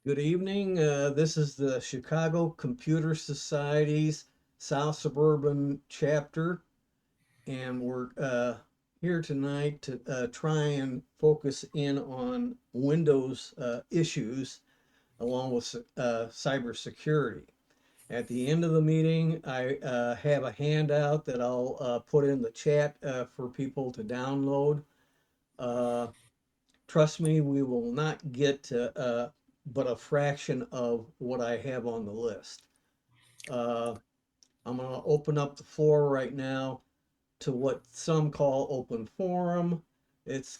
Good evening. This is the Chicago Computer Society's South Suburban chapter, and we're here tonight to try and focus in on Windows issues along with cybersecurity. At the end of the meeting, I have a handout that I'll put in the chat for people to download. Uh, Trust me, we will not get to but a fraction of what I have on the list. Uh, I'm going to open up the floor right now to what some call open forum. It's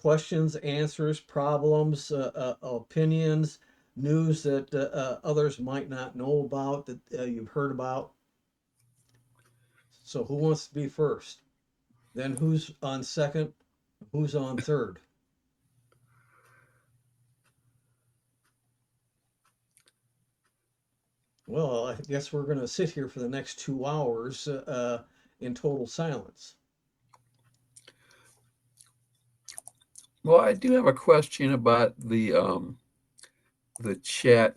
questions, answers, problems, opinions, news that others might not know about that you've heard about. So, who wants to be first? Then, who's on second? Who's on third? Well, I guess we're going to sit here for the next 2 hours in total silence. Well, I do have a question about the chat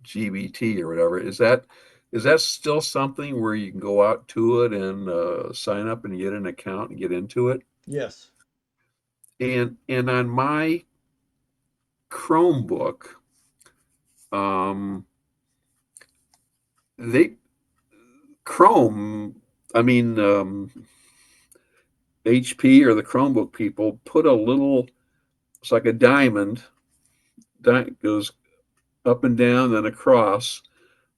GBT or whatever. Is that still something where you can go out to it and sign up and get an account and get into it? Yes. And on my Chromebook, um, they Chrome, I mean HP or the Chromebook people put a little. It's like a diamond, goes up and down, then across,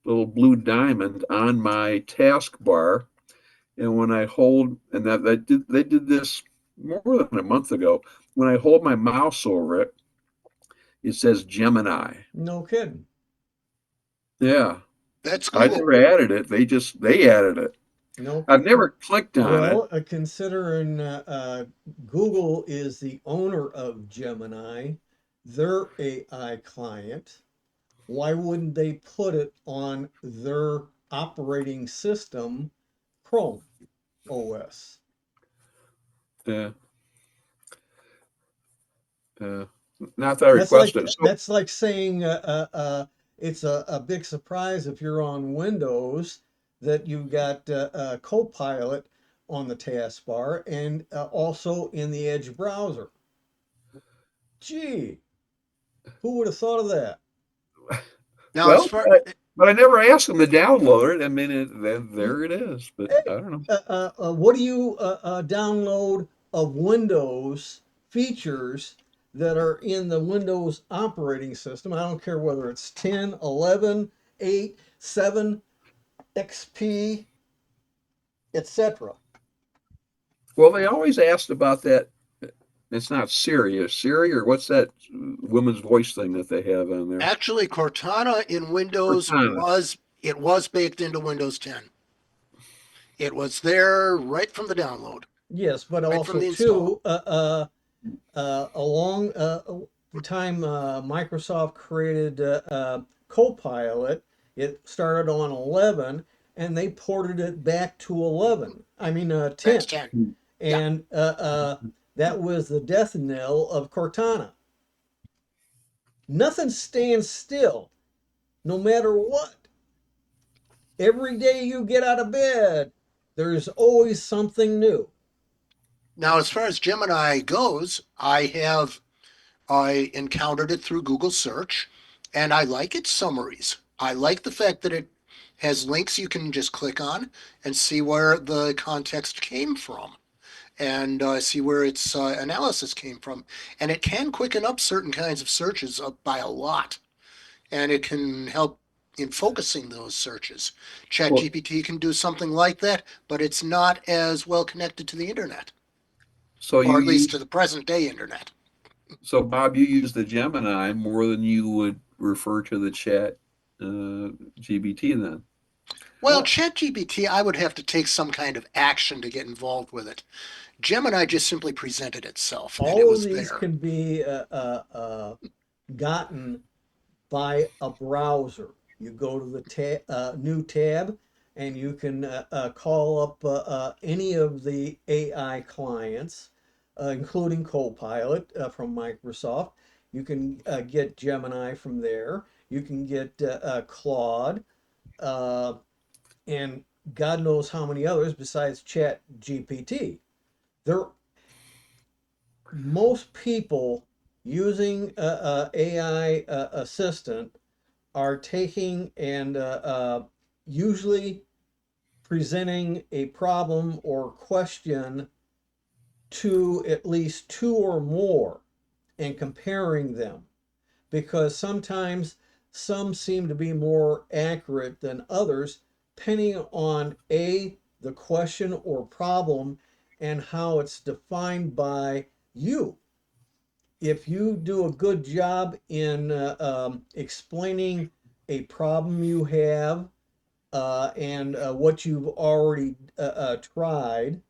little blue diamond on my taskbar. And when I hold, and they did this more than a month ago. When I hold my mouse over it, it says Gemini. No kidding. Yeah, That's I cool. never added it. They added it. No. I've never clicked on it. Well, considering Google is the owner of Gemini, their AI client, why wouldn't they put it on their operating system, Chrome OS? Uh, uh, Not that I That's like requested it. So, that's like saying it's a big surprise if you're on Windows that you've got Copilot on the taskbar and also in the Edge browser. Gee, who would have thought of that? Now, as well, far but I never asked them to download it. I mean, there it is. But I Hey, don't know. what do you download of Windows features that are in the Windows operating system? I don't care whether it's 10, 11, 8, 7, XP, etc. Well, they always asked about that. It's not Siri. Siri, or what's that woman's voice thing that they have on there? actually Cortana in Windows Cortana. was baked into Windows 10. It was there right from the download, Yes, but right from also the install. too, along the time Microsoft created Copilot, it started on 11, and they ported it back to 11. I mean 10, That's 10. Yeah. and that was the death knell of Cortana. Nothing stands still, no matter what. Every day you get out of bed, there's always something new. Now, as far as Gemini goes, I encountered it through Google search, and I like its summaries. I like the fact that it has links you can just click on and see where the context came from, and see where its analysis came from. And it can quicken up certain kinds of searches up by a lot, and it can help in focusing those searches. Well, ChatGPT can do something like that, but it's not as well connected to the internet, so or you at least use to the present day internet. so Bob, you use the Gemini more than you would refer to the Chat GBT then. Well, Well, ChatGPT, I would have to take some kind of action to get involved with it. Gemini just simply presented itself, and it all of was these there. can be gotten by a browser. You go to the new tab and you can call up any of the AI clients, including Copilot from Microsoft, You can get Gemini from there. You can get Claude, uh, and God knows how many others besides Chat GPT. There, most people using AI assistant are taking and usually presenting a problem or question to at least two or more and comparing them, because sometimes some seem to be more accurate than others, depending on the question or problem and how it's defined by you. If you do a good job in explaining a problem you have and what you've already tried,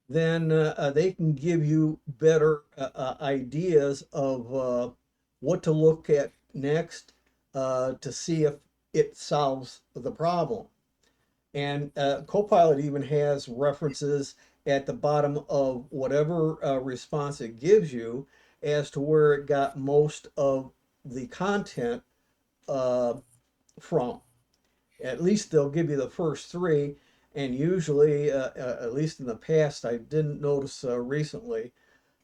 then they can give you better ideas of what to look at next to see if it solves the problem. And Copilot even has references at the bottom of whatever response it gives you as to where it got most of the content uh, from. At least they'll give you the first three, and usually, at least in the past, I didn't notice recently,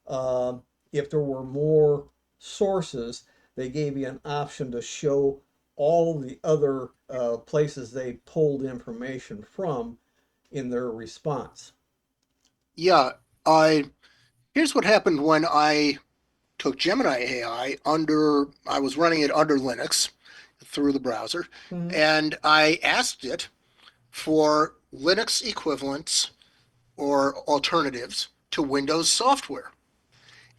uh, if there were more sources, they gave you an option to show all the other places they pulled information from in their response. Yeah, I here's what happened when I took Gemini AI under, I was running it under Linux through the browser, Mhm. and I asked it for Linux equivalents or alternatives to Windows software.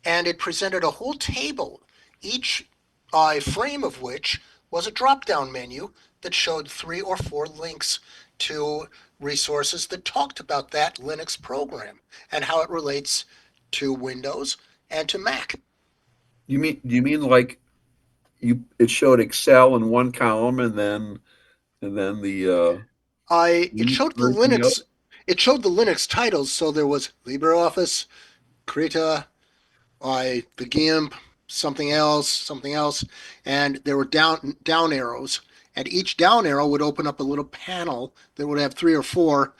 And it presented a whole table, each frame of which was a drop down menu that showed 3 or 4 links to resources that talked about that Linux program and how it relates to Windows and to Mac. Do you mean like it showed Excel in one column and then the I it Linux showed the version the other? Linux it showed the Linux titles, so there was LibreOffice, Krita, the GIMP, something else, and there were down arrows, and each down arrow would open up a little panel that would have 3 or 4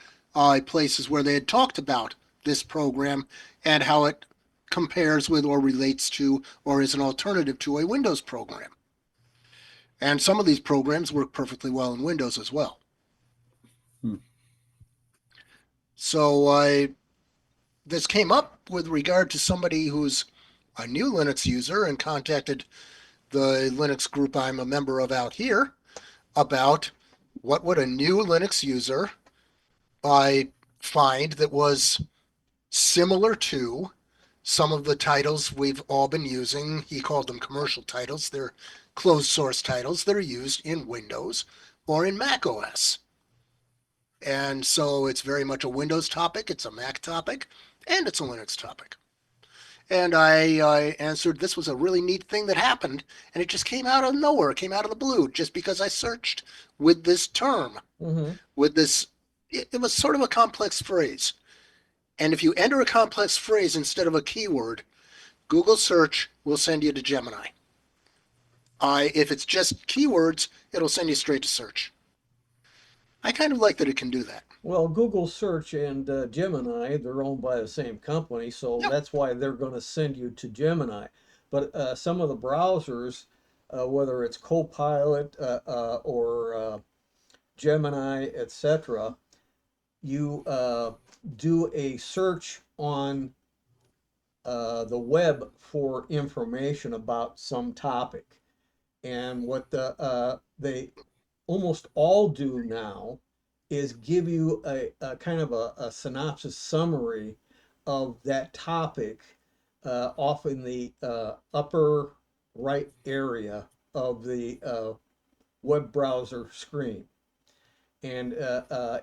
places where they had talked about this program and how it compares with or relates to or is an alternative to a Windows program. And some of these programs work perfectly well in Windows as well. Hmm. So this came up with regard to somebody who's a new Linux user and contacted the Linux group I'm a member of out here about what would a new Linux user I find that was similar to some of the titles we've all been using. He called them commercial titles. They're closed source titles that are used in Windows or in Mac OS. And so it's very much a Windows topic, it's a Mac topic, and it's a Linux topic. And I answered this was a really neat thing that happened, and it just came out of nowhere. It came out of the blue just because I searched with this term, Hmm. with this. It was sort of a complex phrase. And if you enter a complex phrase instead of a keyword, Google search will send you to Gemini. If it's just keywords, it'll send you straight to search. I kind of like that it can do that. Well, Google Search and Gemini, they're owned by the same company, so Yep. that's why they're going to send you to Gemini. But some of the browsers, whether it's Copilot or Gemini, etc., you do a search on the web for information about some topic. And what they almost all do now is give you a kind of a synopsis summary of that topic off in the upper right area of the web browser screen. And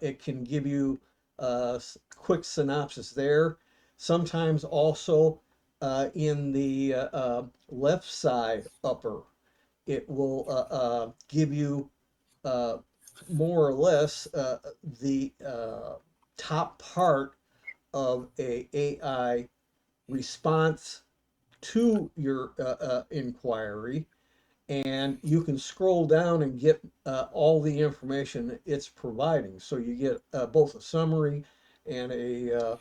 it can give you a quick synopsis there. Sometimes also in the left side upper, it will give you uh, more or less the top part of a AI response to your inquiry, and you can scroll down and get all the information it's providing. So you get both a summary and a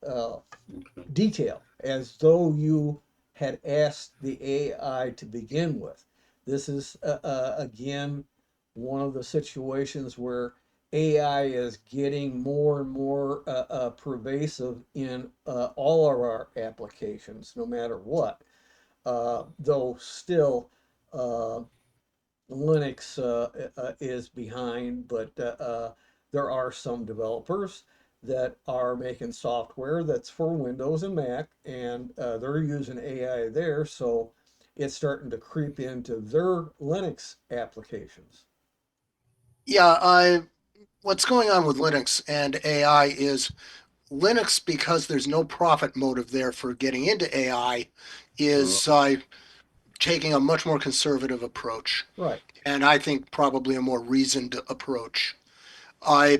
uh, Okay. detail, as though you had asked the AI to begin with. This is, again, one of the situations where AI is getting more and more pervasive in all of our applications, no matter what. Though still, uh, Linux is behind, but there are some developers that are making software that's for Windows and Mac, and they're using AI there, so it's starting to creep into their Linux applications. Yeah, I what's going on with Linux and AI is Linux, because there's no profit motive there for getting into AI, Uh, is taking a much more conservative approach, Right. and I think probably a more reasoned approach.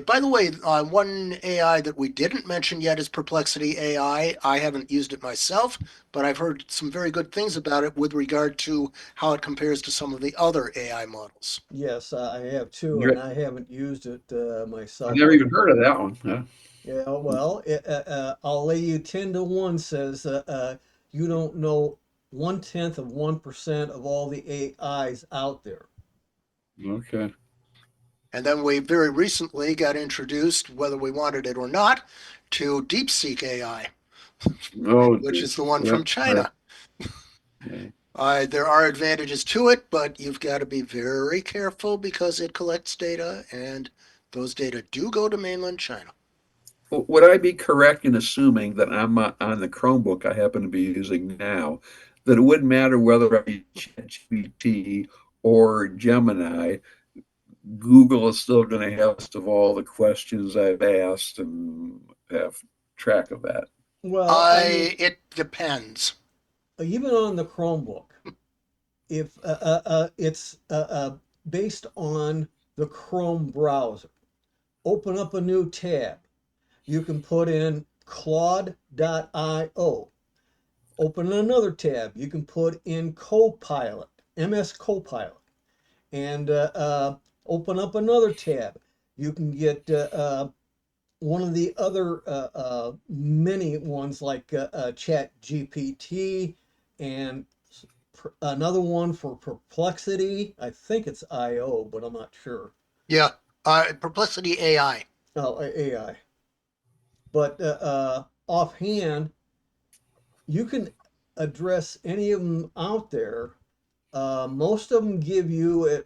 By the way, one AI that we didn't mention yet is Perplexity AI. I haven't used it myself, but I've heard some very good things about it with regard to how it compares to some of the other AI models. Yes, I have too, and you- I haven't used it I've myself, never but even heard of that one. Yeah. yeah, well, I'll lay you 10 to 1 says you don't know 1/10 of 1% of all the AIs out there. Okay. And then we very recently got introduced, whether we wanted it or not, to DeepSeek AI, Oh, which is the geez. one Yeah. from Right. China. Yeah. There are advantages to it, but you've got to be very careful because it collects data, and those data do go to mainland China. Would I be correct in assuming that I'm on the Chromebook I happen to be using now, that it wouldn't matter whether I use ChatGPT or Gemini, Google is still going to have a list of all the questions I've asked and have track of that? Well, I mean, It depends. even on the Chromebook, if it's based on the Chrome browser, open up a new tab. You can put in Claude.io. Open another tab. You can put in Copilot, MS Copilot, and open up another tab. You can get one of the other many ones like Chat GPT and another one for Perplexity. I think it's IO, but I'm not sure. Yeah, Perplexity AI. Oh, AI. But offhand, you can address any of them out there. Most of them give you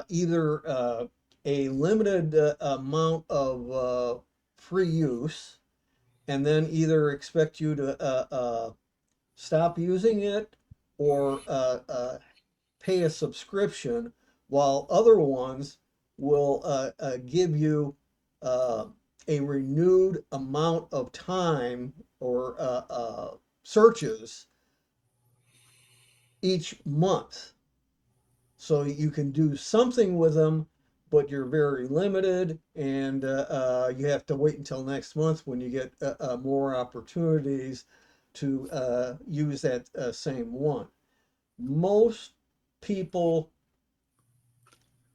either a limited amount of free use, and then either expect you to stop using it or pay a subscription, while other ones will give you uh, a renewed amount of time or searches each month. So you can do something with them, but you're very limited, and you have to wait until next month when you get more opportunities to use that same one. Most people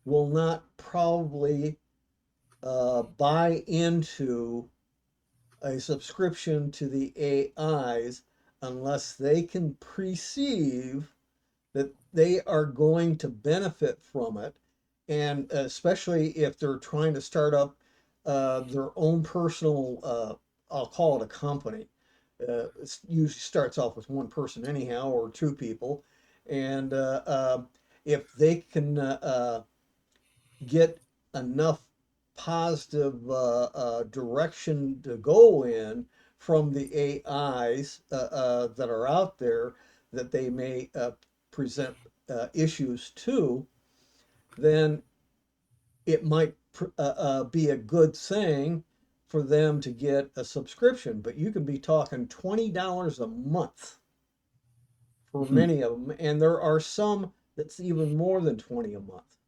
will not probably buy into a subscription to the AIs unless they can perceive that they are going to benefit from it. And especially if they're trying to start up their own personal, I'll call it a company. It usually starts off with one person, anyhow, or two people. And if they can get enough positive direction to go in from the AIs that are out there that they may present issues to, then it might be a good thing for them to get a subscription. But you can be talking $20 a month for Hmm. many of them, and there are some that's even more than 20 a month.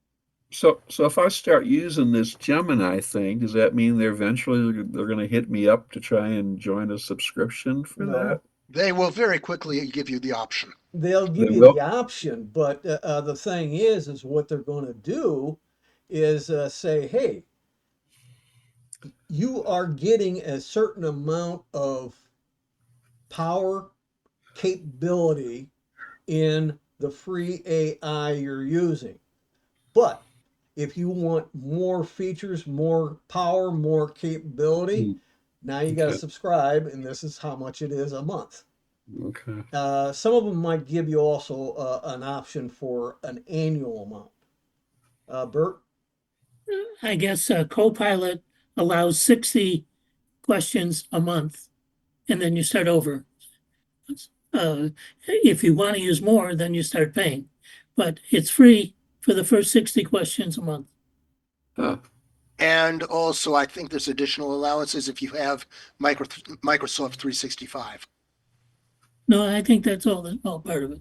So if I start using this Gemini thing, does that mean they're eventually going to hit me up to try and join a subscription for No, that? They will very quickly give you the option. They'll They give you will. the option, but the thing is what they're going to do is say, hey, you are getting a certain amount of power capability in the free AI you're using. But if you want more features, more power, more capability, Hmm. now you got to Okay. subscribe, and this is how much it is a month. Okay. Some of them might give you also an option for an annual amount. Bert? I guess Copilot allows 60 questions a month, and then you start over. If you want to use more, then you start paying. But it's free for the first 60 questions a month. Huh. And also, I think there's additional allowances if you have Microsoft 365. No, I think that's all part of it.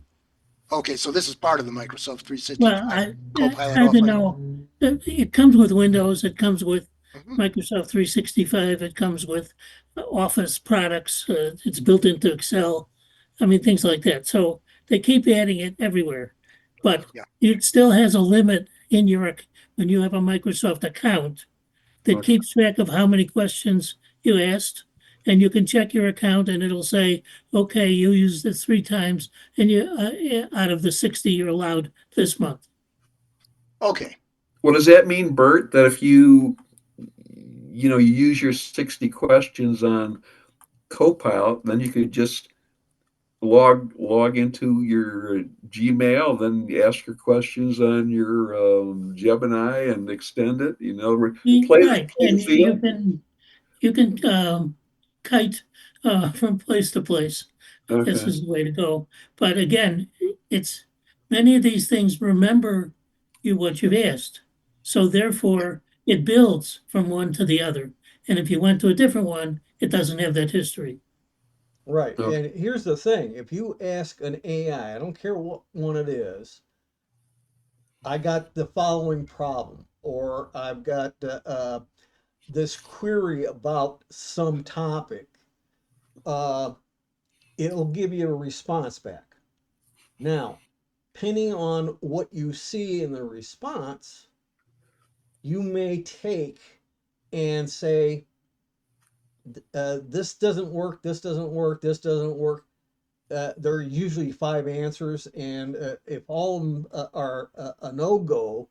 Okay, so this is part of the Microsoft Well, 365 I Copilot had to offering. know. It comes with Windows, it comes with Mhm. Microsoft 365, it comes with Office products, it's built into Excel. I mean, things like that. So they keep adding it everywhere. But Yeah. it still has a limit in your, when you have a Microsoft account that Okay. keeps track of how many questions you asked. And you can check your account and it'll say, okay, you used it 3 times and you, out of the 60 you're allowed this month. Okay. Well, does that mean, Bert, that if you use your 60 questions on Copilot, then you could just log into your Gmail, then ask your questions on your Gemini and extend it. Play Right. play And the field. you can kite from place to place, I guess Okay. is the way to go. But again, it's many of these things remember you what you've asked. So therefore, it builds from one to the other. And if you went to a different one, it doesn't have that history. Right. Okay. And here's the thing if you ask an AI, I don't care what one it is, I got the following problem, or I've got this query about some topic, uh, it'll give you a response back. Now, depending on what you see in the response, you may take and say, this doesn't work, this doesn't work, this doesn't work. There are usually 5 answers, and if all of them are a no-go,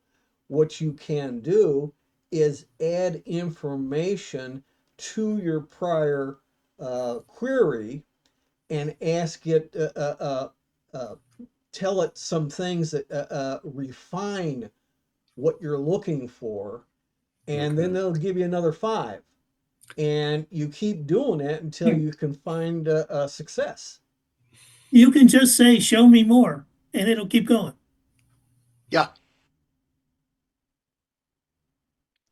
what you can do is add information to your prior query and ask it, tell it some things that refine what you're looking for, and then Okay. they'll give you another 5. And you keep doing it until You you can find a success. can just say, show me more, and it'll keep going. Yeah.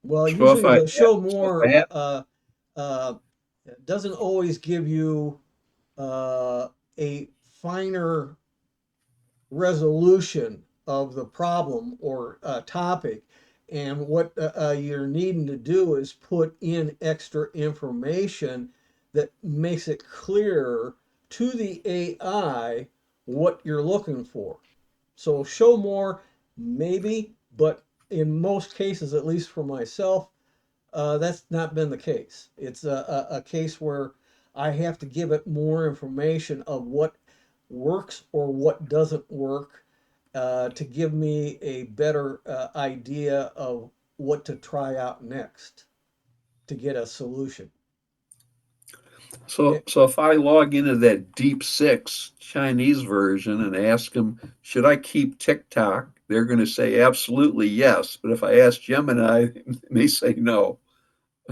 Well, So if usually I the show so if more I have uh, doesn't always give you a finer resolution of the problem or topic. And what you're needing to do is put in extra information that makes it clearer to the AI what you're looking for. So show more, maybe, but in most cases, at least for myself, that's not been the case. It's a case where I have to give it more information of what works or what doesn't work to give me a better idea of what to try out next to get a solution. so Eh, so if I log into that Deep Six Chinese version and ask them, should I keep TikTok? They're going to say absolutely yes. But if I ask Gemini, they may say no.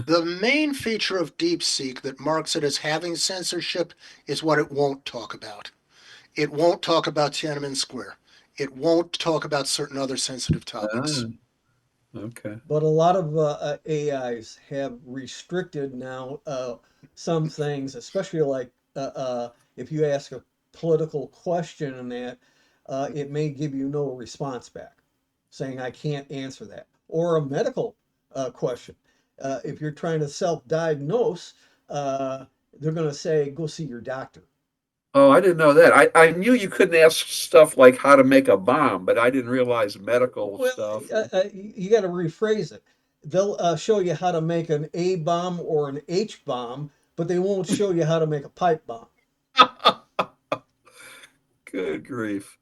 The main feature of DeepSeek that marks it as having censorship is what it won't talk about. It won't talk about Tiananmen Square. It won't talk about certain other sensitive topics. Ah, okay. But a lot of AIs have restricted now some things, especially like if you ask a political question and that, it may give you no response back, saying I can't answer that. Or a medical question. If you're trying to self-diagnose, they're going to say go see your doctor. Oh, I didn't know that. I knew you couldn't ask stuff like how to make a bomb, but I didn't realize medical Well, stuff. you got to rephrase it. They'll show you how to make an A bomb or an H bomb, but they won't show you how to make a pipe bomb. Good grief.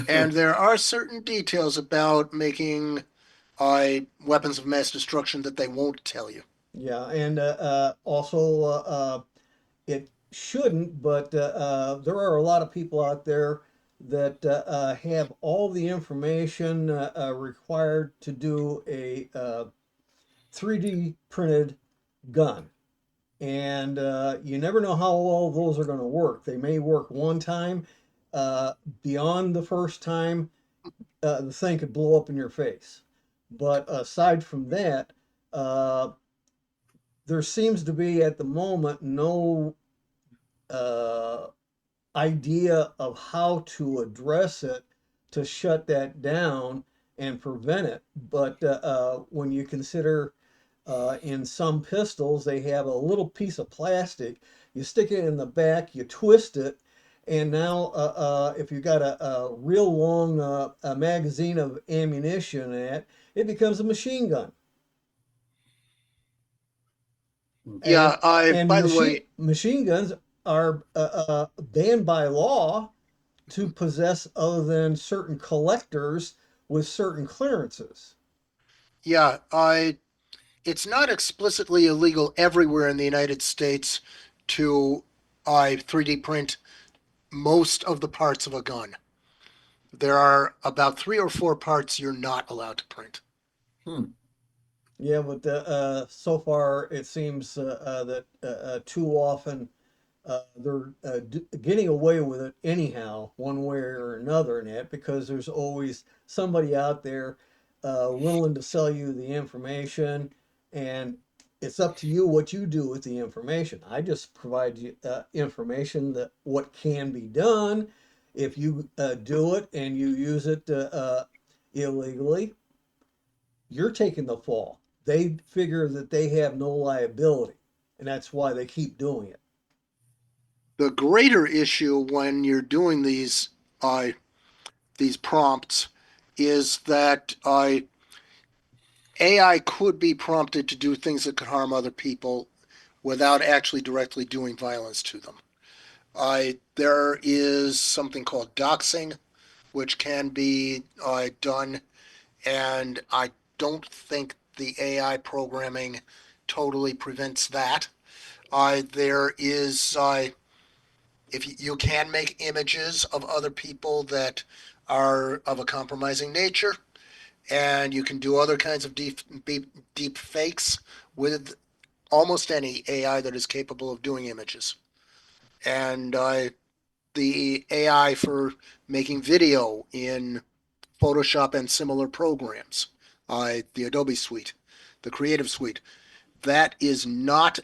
And there are certain details about making weapons of mass destruction that they won't tell you. Yeah, and also it shouldn't, but there are a lot of people out there that have all the information required to do a 3D printed gun. And you never know how well those are going to work. They may work one time. Uh, Beyond the first time, the thing could blow up in your face. But aside from that, uh, there seems to be at the moment no uh, idea of how to address it to shut that down and prevent it. But when you consider in some pistols, they have a little piece of plastic. You stick it in the back, you twist it, and now if you got a real long a magazine of ammunition in it, it becomes a machine gun. And Yeah, I, and by the way, machine guns are banned by law to possess other than certain collectors with certain clearances. yeah, it's not explicitly illegal everywhere in the United States to 3D print most of the parts of a gun. There are about three or four parts you're not allowed to print. Hmm. Yeah, but so far it seems that too often they're getting away with it anyhow, one way or another, in it because there's always somebody out there willing to sell you the information, and it's up to you what you do with the information. I just provide you information that what can be done if you do it and you use it illegally. You're taking the fall. They figure that they have no liability, and that's why they keep doing it. The greater issue when you're doing these prompts is that AI could be prompted to do things that could harm other people without actually directly doing violence to them. There is something called doxing, which can be done, and I don't think the AI programming totally prevents that. There is, if you can make images of other people that are of a compromising nature, and you can do other kinds of deep fakes with almost any AI that is capable of doing images. And the AI for making video in Photoshop and similar programs, the Adobe Suite, the Creative Suite, that is not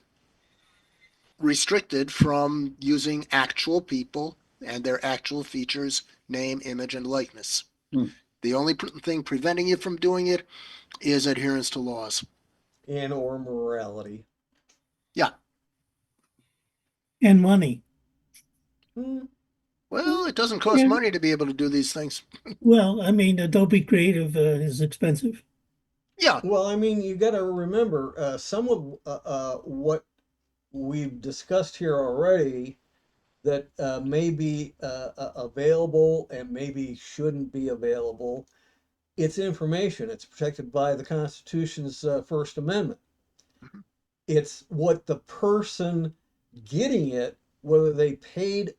restricted from using actual people and their actual features, name, image, and likeness. Hmm. The only thing preventing you from doing it is adherence to laws. And or morality. Yeah. and money. Hmm. Well, it doesn't cost And money to be able to do these things. well, I mean, Adobe Creative is expensive. Yeah. Well, I mean, you got to remember some of what we've discussed here already that may be available and maybe shouldn't be available. It's information. It's protected by the Constitution's First Amendment. It's what the person getting it, whether they paid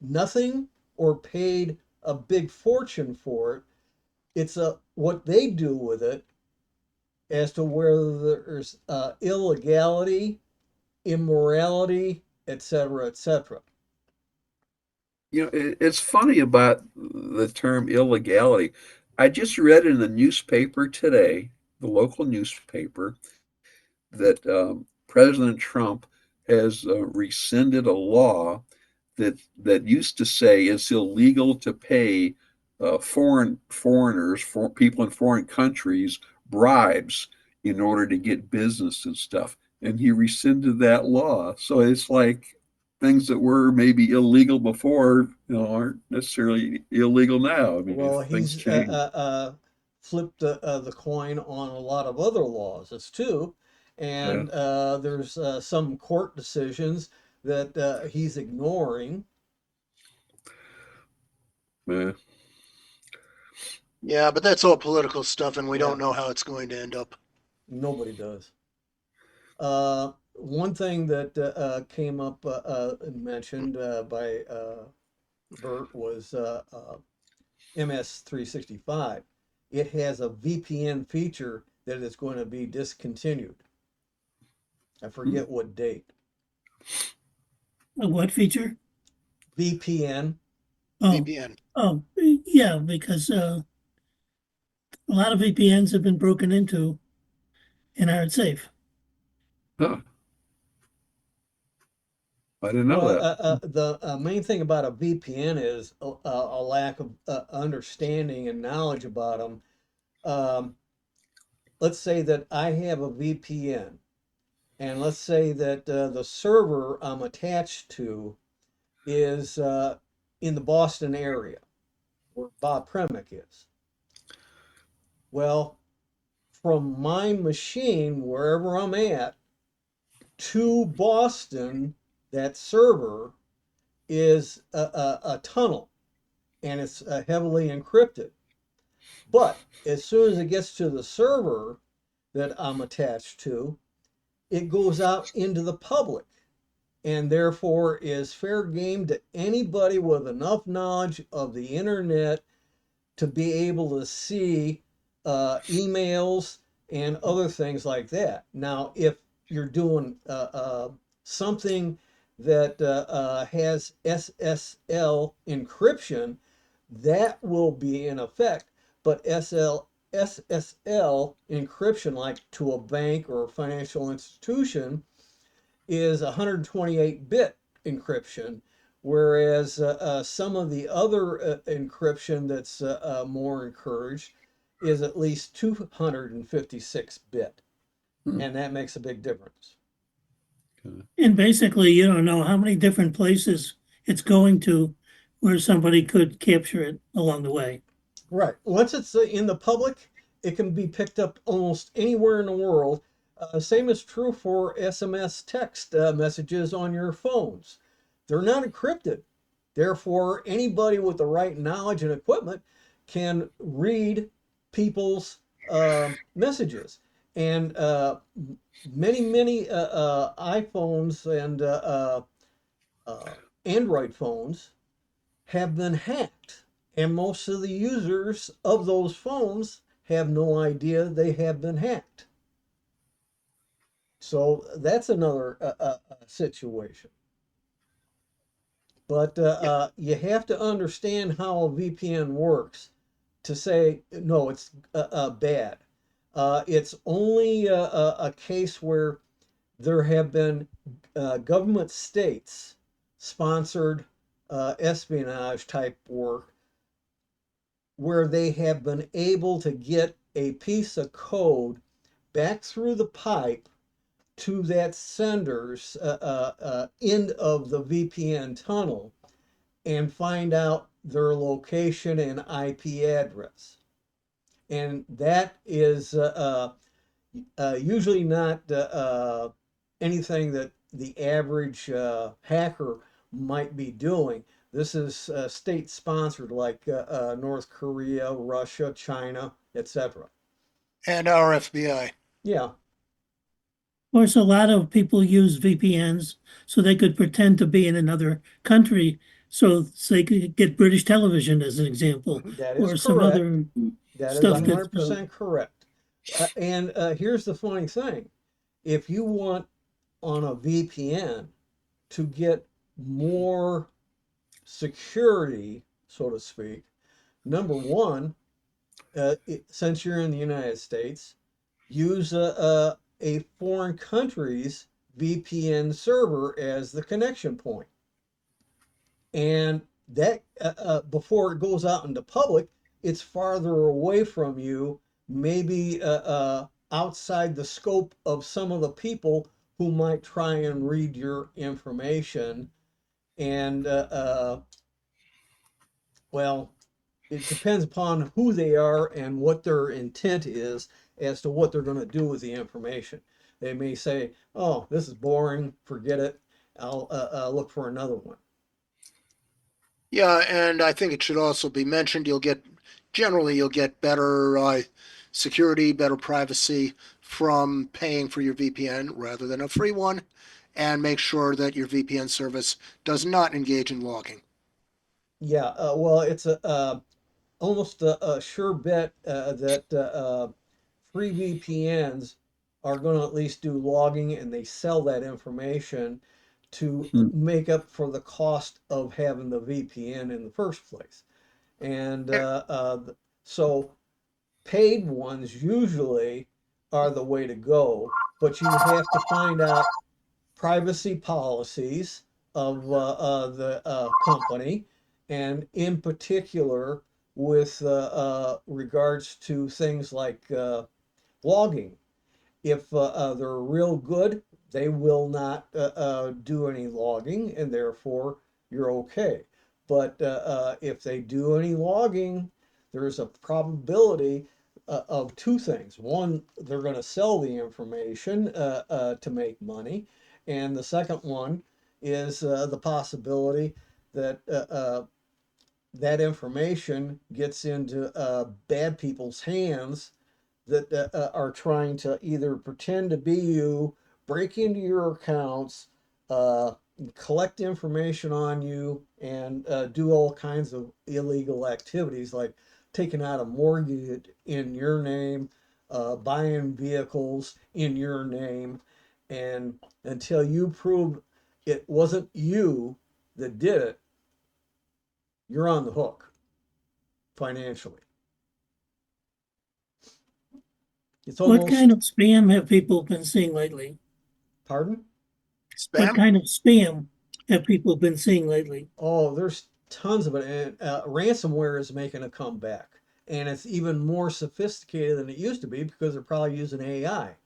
nothing or paid a big fortune for it, it's what they do with it as to whether there's illegality, immorality, etc., etc. It's funny about the term illegality. I just read in the newspaper today, the local newspaper, that President Trump has rescinded a law that used to say it's illegal to pay foreigners, for people in foreign countries, bribes in order to get business and stuff. And he rescinded that law. So it's like, things that were maybe illegal before, aren't necessarily illegal now. I mean, if Well, things he's change. flipped the coin on a lot of other laws as too, Yeah, and there's some court decisions that he's ignoring. yeah. Yeah, but that's all political stuff, and we Yeah, don't know how it's going to end up. nobody does. One thing that came up and mentioned by Bert was MS365. It has a VPN feature that is going to be discontinued. I Hmm. forget what date. A what feature? VPN. Oh, VPN. oh, yeah, because a lot of VPNs have been broken into and aren't safe. Huh, I didn't know Well, that. the main thing about a VPN is a lack of understanding and knowledge about them. Um, let's say that I have a VPN, and let's say that the server I'm attached to is in the Boston area where Bob Premick is. Well, from my machine, wherever I'm at, to Boston, that server is a tunnel and it's heavily encrypted. But as soon as it gets to the server that I'm attached to, it goes out into the public and therefore is fair game to anybody with enough knowledge of the internet to be able to see emails and other things like that. Now, if you're doing something that has SSL encryption, that will be in effect. But SSL encryption, like to a bank or a financial institution, is 128-bit encryption, whereas some of the other encryption that's more encouraged is at least 256-bit, Hmm. and that makes a big difference. And basically, you don't know how many different places it's going to where somebody could capture it along the way. Right. Once it's in the public, it can be picked up almost anywhere in the world. Same is true for SMS text messages on your phones. They're not encrypted. Therefore, anybody with the right knowledge and equipment can read people's messages. And many iPhones and uh, Android phones have been hacked. And most of the users of those phones have no idea they have been hacked. So that's another situation. But Yeah. you have to understand how a VPN works to say, no, it's bad. It's only a case where there have been government states sponsored espionage type work where they have been able to get a piece of code back through the pipe to that sender's end of the VPN tunnel and find out their location and IP address. And that is usually not anything that the average hacker might be doing. This is state sponsored, like North Korea, Russia, China, etc. And our FBI. Yeah, Of course, a lot of people use VPNs so they could pretend to be in another country so they could get British television as an example, that is or some correct. other That is stuff that's 100% correct. And here's the funny thing. If you want on a VPN to get more security, so to speak, number one, since you're in the United States, use a foreign country's VPN server as the connection point. And that before it goes out into public, it's farther away from you, maybe outside the scope of some of the people who might try and read your information And well, it depends upon who they are and what their intent is as to what they're going to do with the information. They may say, "Oh, this is boring. Forget it. I'll look for another one." Yeah, and I think it should also be mentioned generally you'll get better security, better privacy from paying for your VPN rather than a free one, and make sure that your VPN service does not engage in logging. Yeah, well, it's a almost a sure bet that free VPNs are going to at least do logging, and they sell that information to Hmm. make up for the cost of having the VPN in the first place. And so paid ones usually are the way to go, but you have to find out privacy policies of the company, and in particular with regards to things like logging. If they're real good, they will not do any logging, and therefore you're okay. But if they do any logging, there's a probability of two things. One, they're going to sell the information to make money. And the second one is the possibility that that information gets into bad people's hands that are trying to either pretend to be you, break into your accounts, uh, collect information on you, and do all kinds of illegal activities like taking out a mortgage in your name, buying vehicles in your name. And until you prove it wasn't you that did it, you're on the hook financially. It's What kind almost, of spam have people been seeing lately? pardon? What Spam? kind of spam have people been seeing lately? Oh, there's tons of it. And ransomware is making a comeback. And it's even more sophisticated than it used to be because they're probably using AI.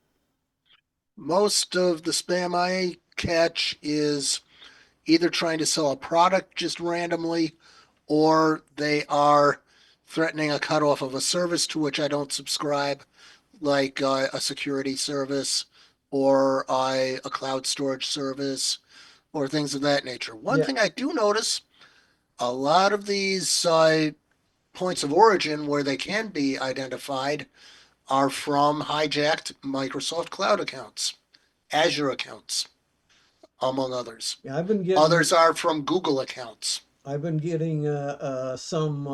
Most of the spam I catch is either trying to sell a product just randomly, or they are threatening a cutoff of a service to which I don't subscribe, like a security service or a cloud storage service or things of that nature. One Yeah, thing I do notice, a lot of these points of origin where they can be identified are from hijacked Microsoft Cloud accounts, Azure accounts, among others. yeah, I've been getting Others are from Google accounts. I've been getting some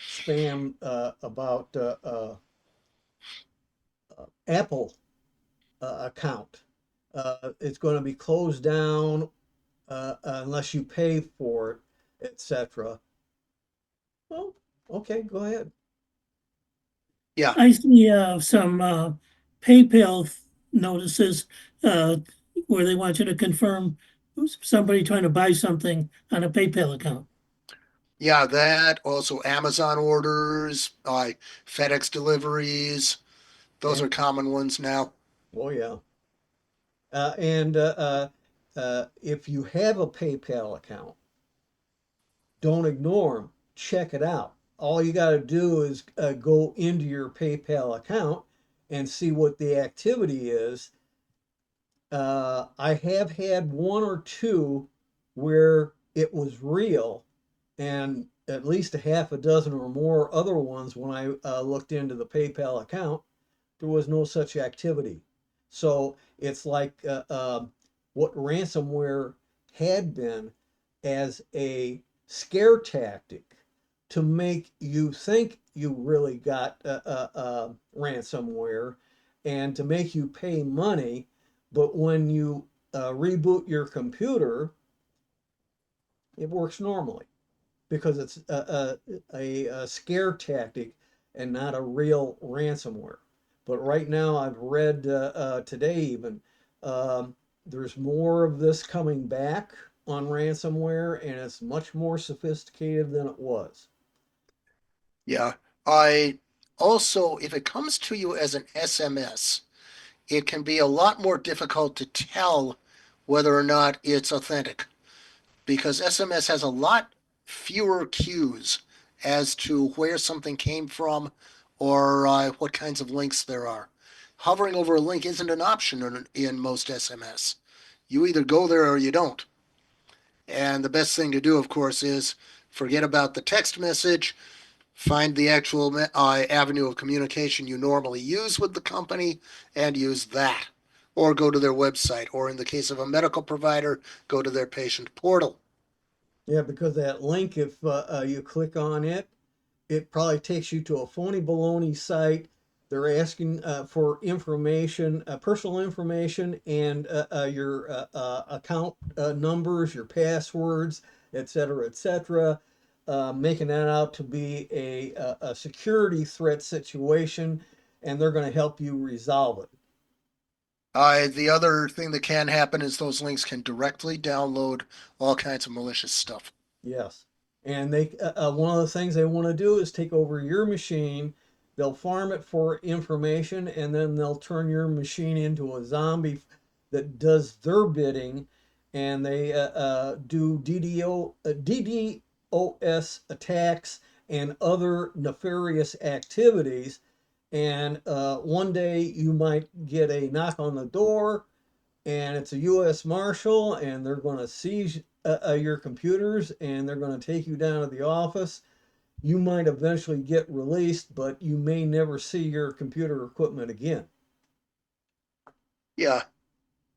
spam about Apple account. It's going to be closed down unless you pay for it, etc. Well, okay, go ahead. Yeah, I see some PayPal notices uh, where they want you to confirm somebody trying to buy something on a PayPal account. yeah, that. Also, Amazon orders, FedEx deliveries. Those And are common ones now. oh yeah. And if you have a PayPal account, don't ignore them. Check it out. All you got to do is go into your PayPal account and see what the activity is. I have had one or two where it was real, and at least a half a dozen or more other ones when I looked into the PayPal account, there was no such activity. So it's like what ransomware had been as a scare tactic to make you think you really got ransomware and to make you pay money. But when you reboot your computer, it works normally because it's a scare tactic and not a real ransomware. But right now, I've read today even there's more of this coming back on ransomware, and it's much more sophisticated than it was. Yeah. I also, if it comes to you as an SMS, it can be a lot more difficult to tell whether or not it's authentic. because SMS has a lot fewer cues as to where something came from or what kinds of links there are. Hovering over a link isn't an option in most SMS. You either go there or you don't. And the best thing to do, of course, is forget about the text message, find the actual avenue of communication you normally use with the company, and use that. Or go to their website, or in the case of a medical provider, go to their patient portal. Yeah, because that link, if you click on it, it probably takes you to a phony baloney site. They're asking for information, personal information, and your account numbers, your passwords, et cetera, making that out to be a security threat situation, and they're going to help you resolve it. The other thing that can happen is those links can directly download all kinds of malicious stuff. Yes. And they one of the things they want to do is take over your machine. They'll farm it for information, and then they'll turn your machine into a zombie that does their bidding, and they do DDoS attacks and other nefarious activities. And one day you might get a knock on the door, and it's a U.S. Marshal, and they're going to seize your computers, and they're going to take you down to the office. You might eventually get released, but you may never see your computer equipment again. Yeah.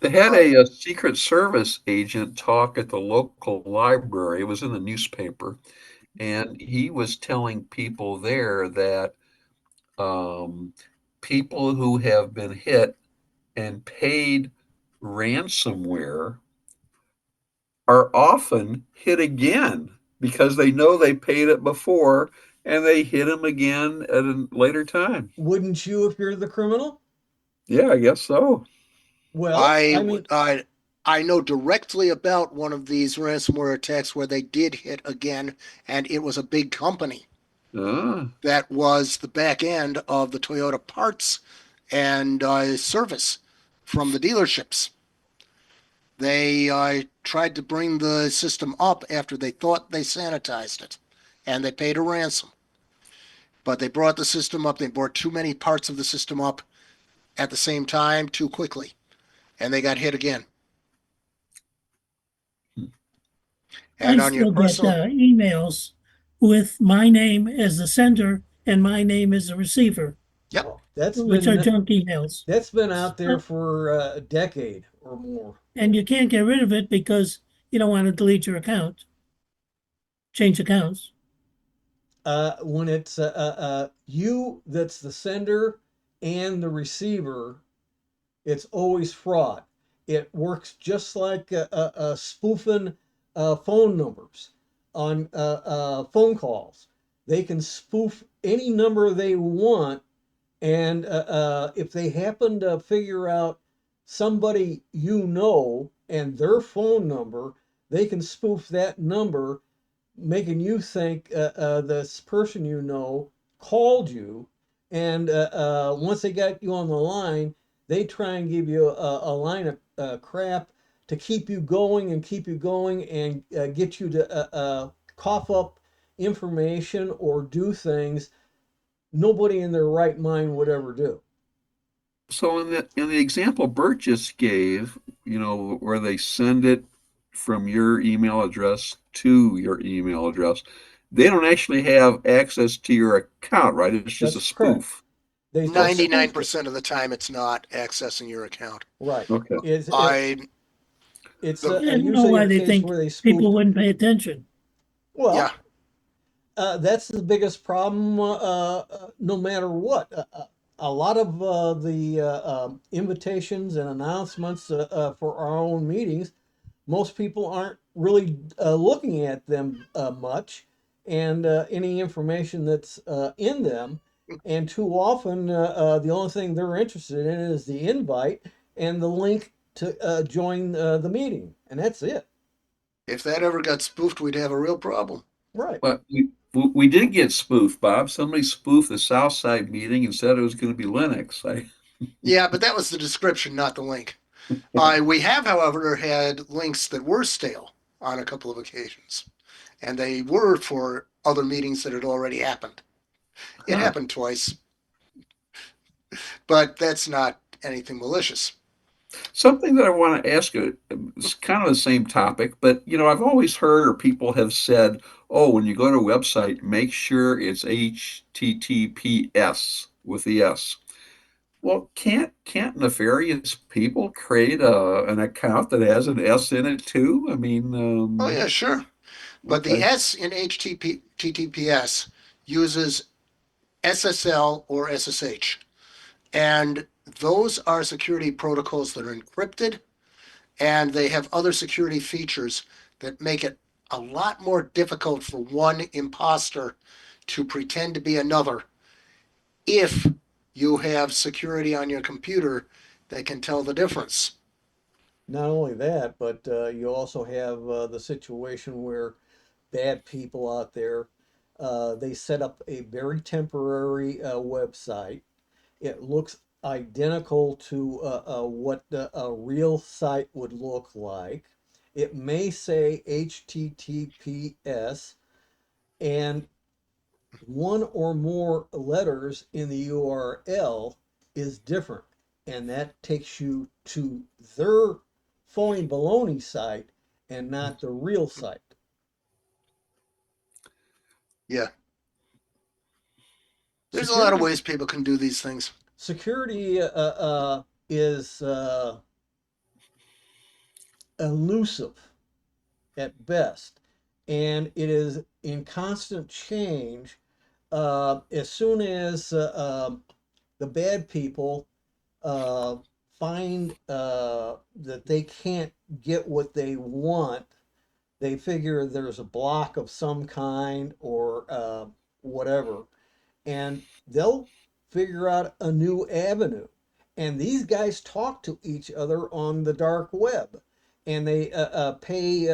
They had a Secret Service agent talk at the local library. It was in the newspaper, and he was telling people there that um, people who have been hit and paid ransomware are often hit again because they know they paid it before and they hit them again at a later time. Wouldn't you if you're the criminal? Yeah, I guess so. Well, I I mean, I know directly about one of these ransomware attacks where they did hit again, and it was a big company Ah, that was the back end of the Toyota parts and service from the dealerships. They tried to bring the system up after they thought they sanitized it, and they paid a ransom. But they brought the system up. They brought too many parts of the system up at the same time too quickly, and they got hit again. I And on your still get personal, emails with my name as the sender and my name as the receiver, yep, oh, that's which are been junk emails. out there Uh, for a decade or more. And you can't get rid of it because you don't want to delete your account, change accounts. When it's you that's the sender and the receiver, it's always fraud. It works just like spoofing phone numbers on phone calls. They can spoof any number they want, and if they happen to figure out somebody you know and their phone number, they can spoof that number, making you think this person you know called you, and once they got you on the line, they try and give you a line of crap to keep you going and keep you going and get you to cough up information or do things nobody in their right mind would ever do. so in the example Bert just gave, where they send it from your email address to your email address, they don't actually have access to your account, right? It's just a That's correct. spoof. They Okay. spoofed it. 99% of the time it's not accessing your account. Right. Okay. I It's the I don't know usually why a they case think where they people spoofed it. wouldn't pay attention. Yeah, Well, that's the biggest problem, no matter what. A lot of the invitations and announcements for our own meetings, most people aren't really looking at them much, and any information that's in them. And too often, the only thing they're interested in is the invite and the link to join the meeting, and that's it. if that ever got spoofed, we'd have a real problem. Right. But we did get spoofed, Bob. Somebody spoofed the Southside meeting and said it was going to be Linux. Yeah, but that was the description, not the link. We have, however, had links that were stale. on a couple of occasions. And they were for other meetings that had already happened. It Huh. happened twice, but that's not anything malicious. Something that I want to ask you, it's kind of the same topic, but I've always heard or people have said, oh, when you go to a website, make sure it's HTTPS with the S. Well, can't nefarious people create an account that has an S in it too? I mean, Oh, yeah, sure. But the okay. S in HTTPS uses SSL or SSH. And those are security protocols that are encrypted, and they have other security features that make it a lot more difficult for one imposter to pretend to be another if you have security on your computer that can tell the difference. Not only that, but you also have the situation where bad people out there, they set up a very temporary website. It looks identical to what a real site would look like. It may say HTTPS, and one or more letters in the URL is different. And that takes you to their phony baloney site and not the real site. Yeah, there's a lot of Security ways people can do these things. security is elusive at best, and it is in constant change. As soon as the bad people uh, find that they can't get what they want, they figure there's a block of some kind or whatever, and they'll figure out a new avenue. And these guys talk to each other on the dark web, and they pay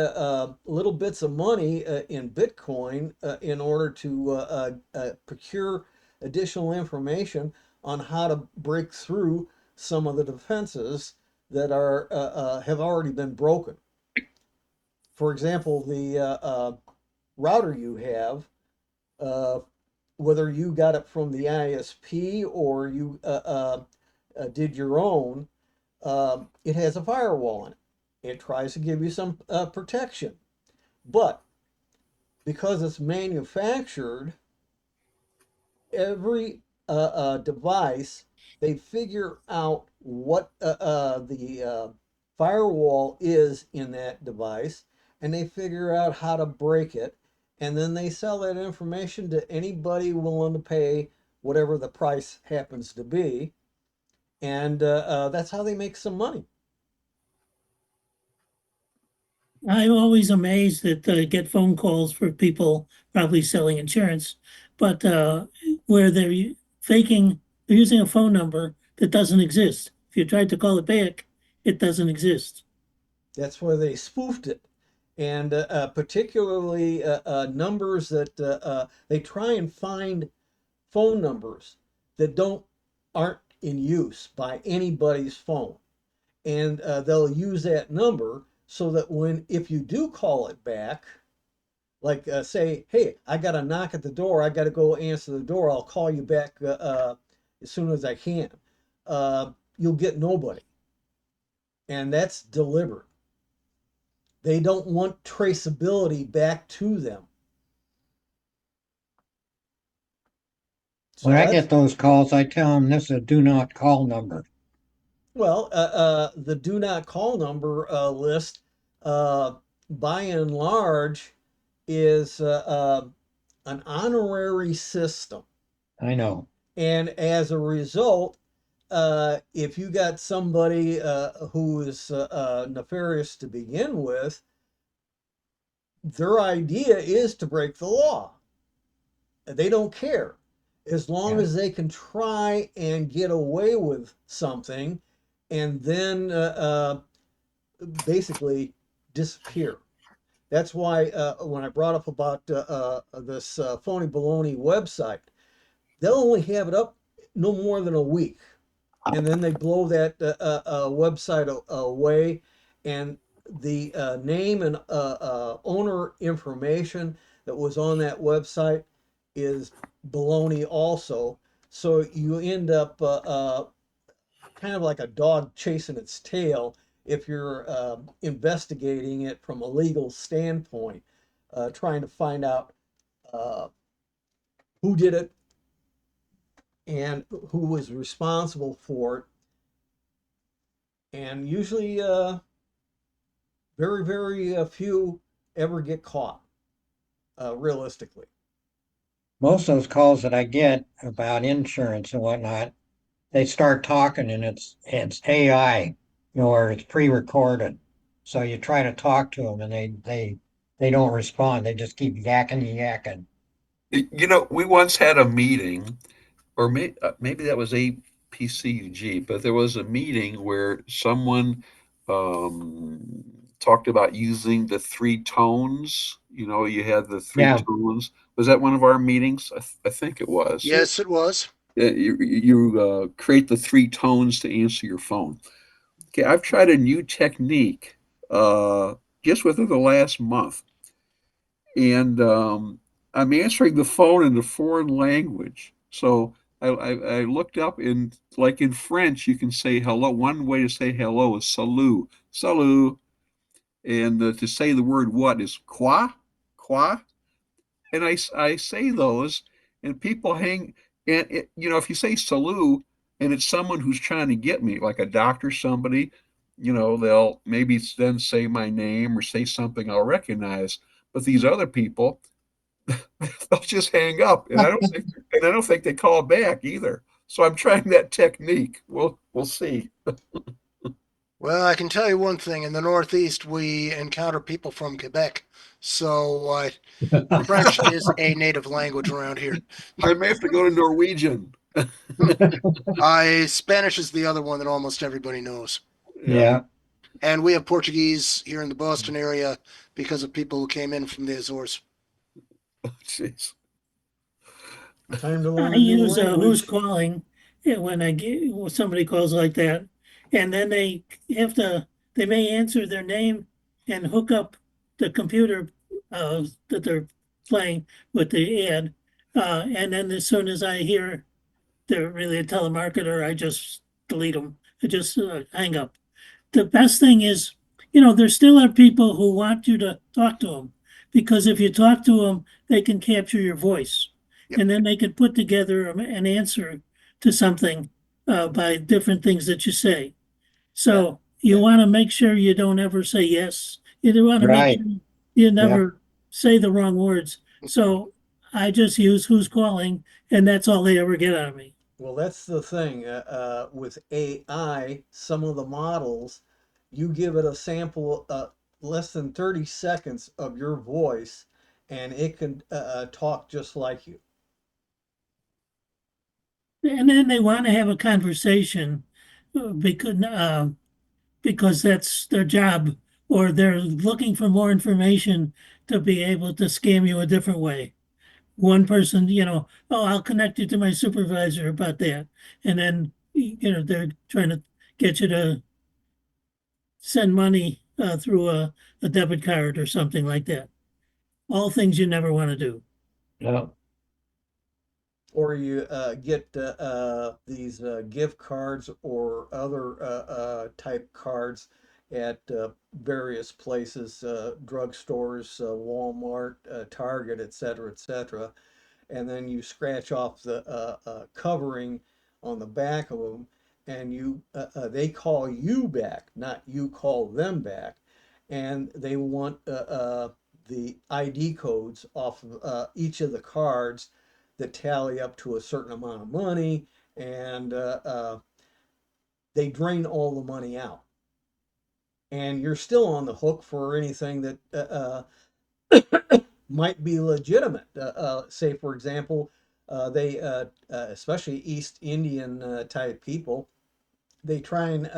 little bits of money in Bitcoin in order to procure additional information on how to break through some of the defenses that are have already been broken. For example, the router you have, uh, whether you got it from the ISP or you did your own, it has a firewall in it. It tries to give you some protection. But because it's manufactured, every device, they figure out what the firewall is in that device, and they figure out how to break it, and then they sell that information to anybody willing to pay whatever the price happens to be, and that's how they make some money. I'm always amazed that I get phone calls for people probably selling insurance, but where faking, they're using a phone number that doesn't exist. If you tried to call it back, it doesn't exist. That's where they spoofed it. And particularly numbers that they try and find phone numbers that aren't in use by anybody's phone, and they'll use that number so that when if you do call it back, like say, hey, I got a knock at the door, I got to go answer the door, I'll call you back as soon as I can. You'll get nobody, and that's deliberate. They don't want traceability back to them. When So I that's get those calls, I tell them this is a do not call number. Well, the do not call number list, uh, by and large, is an honorary system. I know. And as a result, if you got somebody who is nefarious to begin with, their idea is to break the law. They don't care. As long Yeah. as they can try and get away with something and then basically disappear. That's why when I brought up about this phony baloney website, they'll only have it up no more than a week, and then they blow that website away, and the name and owner information that was on that website is baloney also. So you end up kind of like a dog chasing its tail if you're investigating it from a legal standpoint, trying to find out uh, who did it and who was responsible for it. And usually, very few ever get caught, realistically. Most of those calls that I get about insurance and whatnot, they start talking and it's AI, or it's pre-recorded. So you try to talk to them and they don't respond. They just keep yakking and yakking. We once had a meeting, or maybe that was APCG, but there was a meeting where someone talked about using the three tones. You had the three Yeah, tones. Was that one of our meetings? I think it was. Yes, it was. You create the three tones to answer your phone. Okay, I've tried a new technique uh, just within the last month, and I'm answering the phone in a foreign language. So I looked up like in French, you can say hello. One way to say hello is salut, salut, and to say the word what is quoi, quoi, and I say those, and people hang. And if you say salut, and it's someone who's trying to get me, like a doctor, somebody, they'll maybe then say my name or say something I'll recognize. But these other people, they'll just hang up, and I don't think they call back either. So I'm trying that technique. We'll see. Well, I can tell you one thing. In the Northeast, we encounter people from Quebec. So French is a native language around here. I may have to go to Norwegian. Spanish is the other one that almost everybody knows. Yeah. yeah. And we have Portuguese here in the Boston area because of people who came in from the Azores. Jeez. Time to learn I a new use who's language. calling when when somebody calls like that, and then they have to they may answer their name and hook up the computer that they're playing with the ad, and then as soon as I hear they're really a telemarketer, I just delete them. I just hang up. The best thing is, there still are people who want you to talk to them because if you talk to them, they can capture your voice Yep. and then they can put together an answer to something by different things that you say. Yeah, So you yeah. want to make sure you don't ever say yes. You want to make Right. sure you Yeah. never say the wrong words. So I just use who's calling, and that's all they ever get out of me. Well, that's the thing with AI. Some of the models, you give it a sample, less than 30 seconds of your voice, and it can talk just like you. And then they want to have a conversation because that's their job, or they're looking for more information to be able to scam you a different way. One person, oh, I'll connect you to my supervisor about that. And then, they're trying to get you to send money through a debit card or something like that. All things you never want to do. Yeah. Or you get these gift cards or other type cards at various places, drugstores, Walmart, Target, et cetera, and then you scratch off the covering on the back of them, and they call you back, not you call them back, and they want the ID codes off of each of the cards that tally up to a certain amount of money, and they drain all the money out. And you're still on the hook for anything that might be legitimate. Say, for example, they, especially East Indian type people, they try and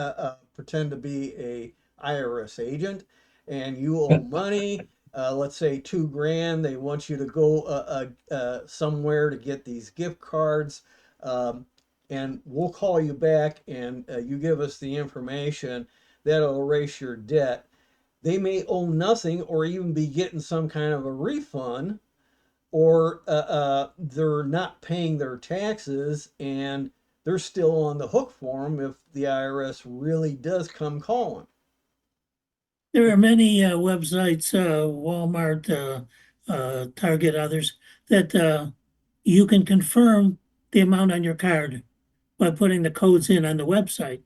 pretend to be a IRS agent, and you owe money. Let's say 2 grand. They want you to go somewhere to get these gift cards, um, and we'll call you back, and you give us the information that'll erase your debt. they may owe nothing or even be getting some kind of a refund, or they're not paying their taxes and they're still on the hook for them if the IRS really does come calling. There are many websites, Walmart, Target, others, that you can confirm the amount on your card by putting the codes in on the website,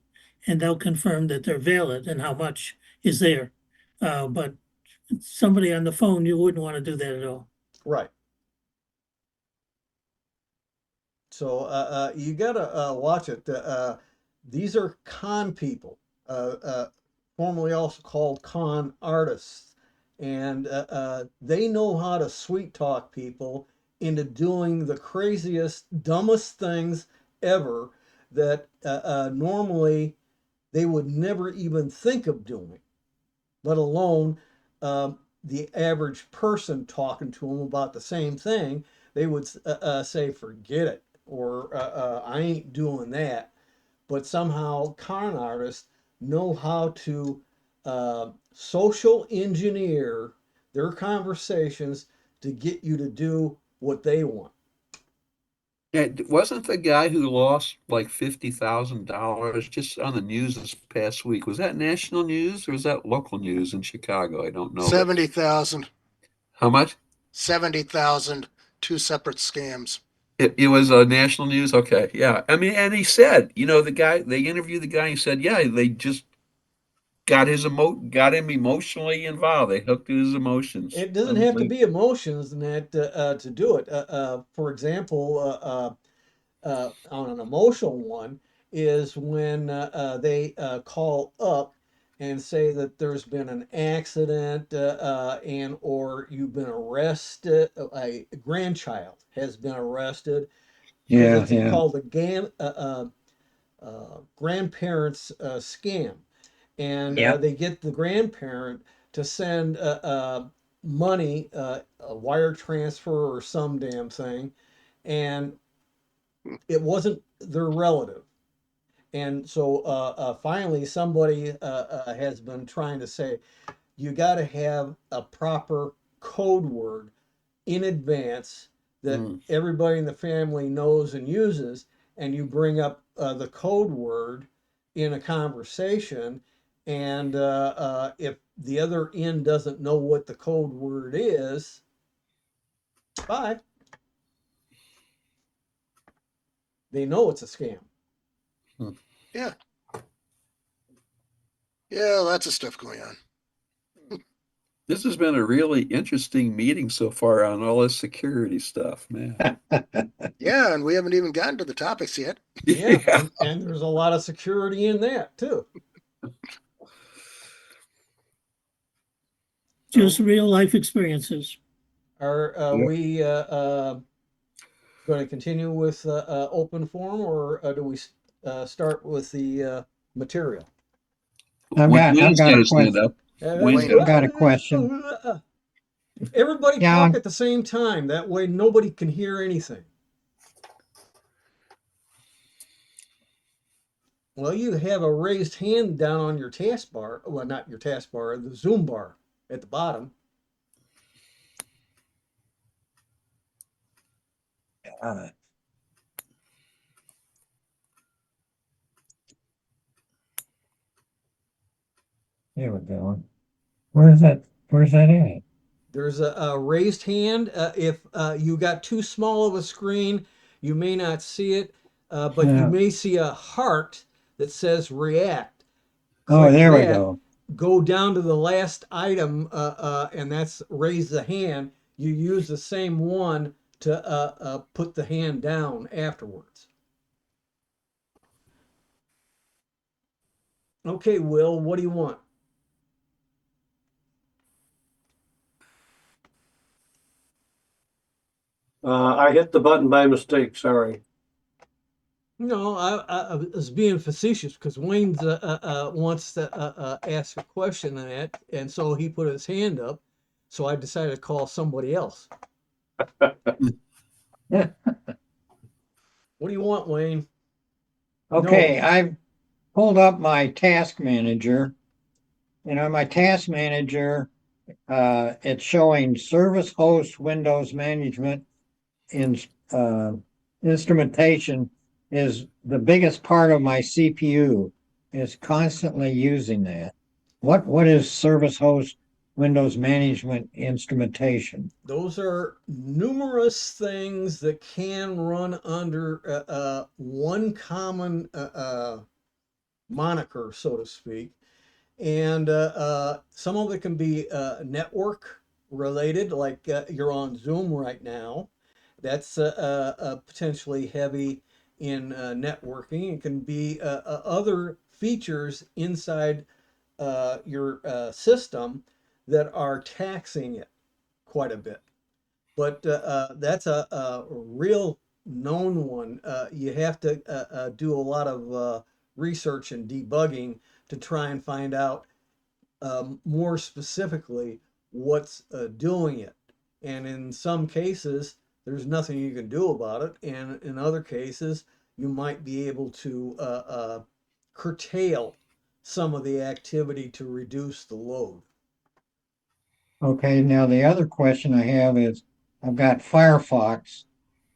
and they'll confirm that they're valid and how much is there. But somebody on the phone, you wouldn't want to do that at all. Right. So you gotta watch it. These are con people, formerly also called con artists, and they know how to sweet talk people into doing the craziest, dumbest things ever that normally they would never even think of doing, let alone the average person talking to them about the same thing. They would say, forget it, or I ain't doing that. But somehow con artists know how to social engineer their conversations to get you to do what they want. Yeah, wasn't the guy who lost like $50,000 just on the news this past week? Was that national news or was that local news in Chicago? I don't know, but 70,000, how much? 70,000, two separate scams. It was national news. Okay, yeah. I mean, and he said, the guy they interviewed the guy. He said, yeah, they just got him emotionally involved. They hooked his emotions. It doesn't have to Unbelievable. be emotions in that to do it. For example, on an emotional one is when they call up and say that there's been an accident and or you've been arrested, a grandchild has been arrested because Yeah, it's yeah. called a grandparents scam, and Yep. they get the grandparent to send money, a wire transfer or some damn thing, and it wasn't their relative. And so finally, somebody has been trying to say, you got to have a proper code word in advance that Mm. everybody in the family knows and uses, and you bring up the code word in a conversation. And if the other end doesn't know what the code word is, bye. They know it's a scam. Mm. Yeah. Yeah, lots of stuff going on. This has been a really interesting meeting so far on all this security stuff, man. Yeah, and we haven't even gotten to the topics yet. Yeah, Yeah. and there's a lot of security in that too. Are, Just real life experiences. are Yep. we going to continue with open forum, or do we start with the material? I've Wayne's got got a his hand question. up. Wayne's Wayne, got I've his got a hand question. Everybody Yeah, talk at the same time. That way nobody can hear anything. Well, you have a raised hand down on your taskbar. Well, not your taskbar, the Zoom bar at the bottom. uh, here we go. Where's that? Where's that at? There's a raised hand. If you got too small of a screen, you may not see it, but you Uh, may see a heart that says react. oh, Click there we that, go. go down to the last item, and that's raise the hand. You use the same one to put the hand down afterwards. Okay, Will, what do you want? I hit the button by mistake. Sorry. No, I was being facetious because Wayne wants to ask a question on that, and so he put his hand up. So I decided to call somebody else. Yeah. What do you want, Wayne? No. Okay, I've pulled up my task manager on my task manager, it's showing service host Windows management in uh, instrumentation is the biggest part of my CPU is constantly using that. What is service host Windows management instrumentation? Those are numerous things that can run under one common moniker, so to speak. And some of it can be network related, like you're on Zoom right now. That's potentially heavy in networking. It can be other features inside your system that are taxing it quite a bit. But that's a real known one. You have to do a lot of research and debugging to try and find out more specifically what's doing it. And in some cases, there's nothing you can do about it. And in other cases, you might be able to curtail some of the activity to reduce the load. Okay, now the other question I have is I've got Firefox,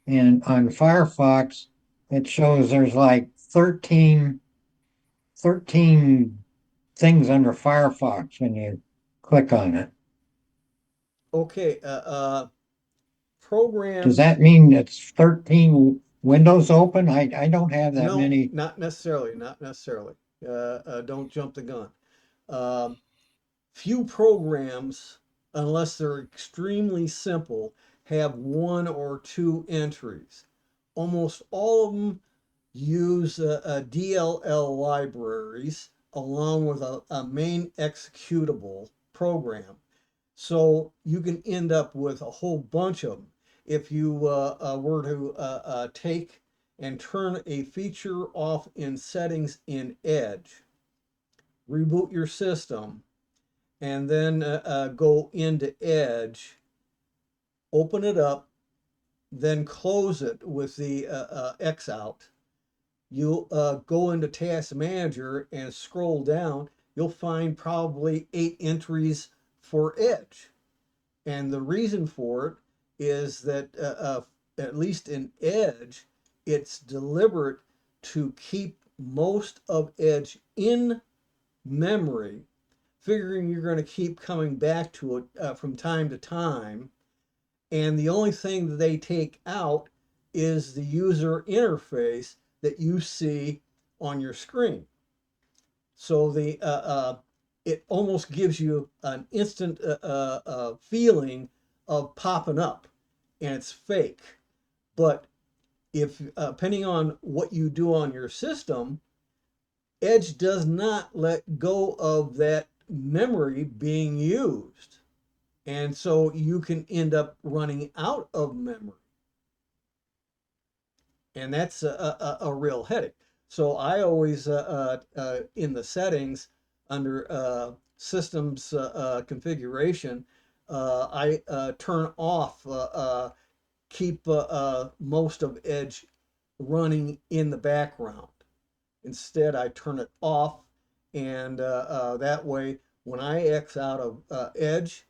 and on Firefox, it shows there's like 13 things under Firefox when you click on it. Okay, Does programs. that mean it's 13 windows open? I don't have that No, many. not necessarily, not necessarily. Don't jump the gun. Um, Few programs, unless they're extremely simple, have one or two entries. Almost all of them use DLL libraries along with a main executable program. So you can end up with a whole bunch of them. If you were to take and turn a feature off in settings in Edge, reboot your system, and then go into Edge, open it up, then close it with the X out. You'll go into Task Manager and scroll down. You'll find probably 8 entries for Edge. And the reason for it is that, at least in Edge, it's deliberate to keep most of Edge in memory, figuring you're going to keep coming back to it from time to time. And the only thing that they take out is the user interface that you see on your screen. So it almost gives you an instant feeling of popping up, and it's fake. But if depending on what you do on your system, Edge does not let go of that memory being used. And so you can end up running out of memory. And that's a real headache. So I always, in the settings under systems configuration, I turn off, keep most of Edge running in the background. Instead, I turn it off, and that way, when I X out of Edge,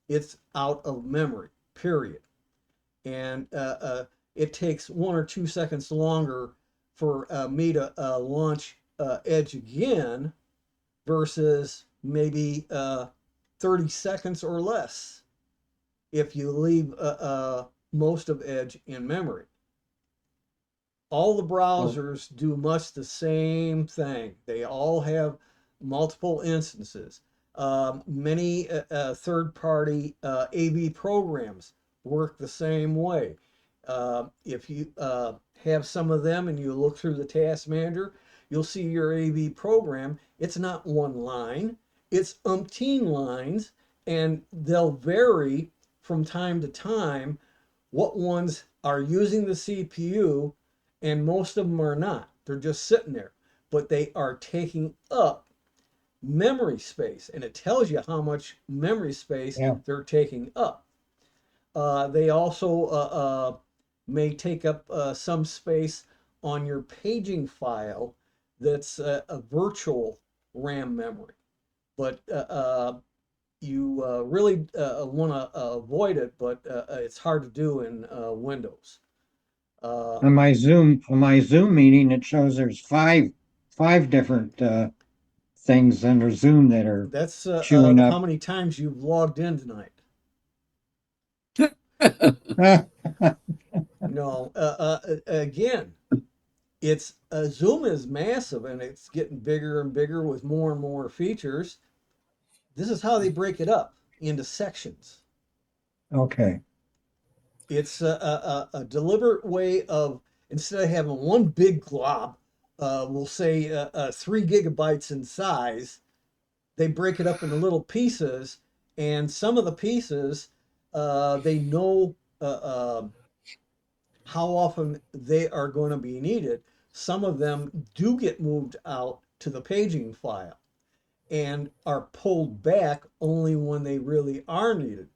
it's out of memory, period. And it takes 1 or 2 seconds longer for me to launch Edge again versus maybe 30 seconds or less if you leave most of Edge in memory. All the browsers do much the same thing. They all have multiple instances. Many third-party AV programs work the same way. If you have some of them and you look through the task manager, you'll see your AV program. It's not one line, it's umpteen lines, and they'll vary from time to time what ones are using the CPU, and most of them are not. They're just sitting there, but they are taking up memory space, and it tells you how much memory space Yeah. they're taking up. They also may take up some space on your paging file that's a virtual RAM memory. but you really want to avoid it, but it's hard to do in Windows. On my Zoom meeting, it shows there's five different things under Zoom that are That's showing how up. many times you've logged in tonight. No, again, it's Zoom is massive and it's getting bigger and bigger with more and more features. This is how they break it up into sections. Okay. It's a deliberate way of, instead of having one big glob, we'll say 3 gigabytes in size, they break it up into little pieces, and some of the pieces they know how often they are going to be needed. Some of them do get moved out to the paging file and are pulled back only when they really are needed.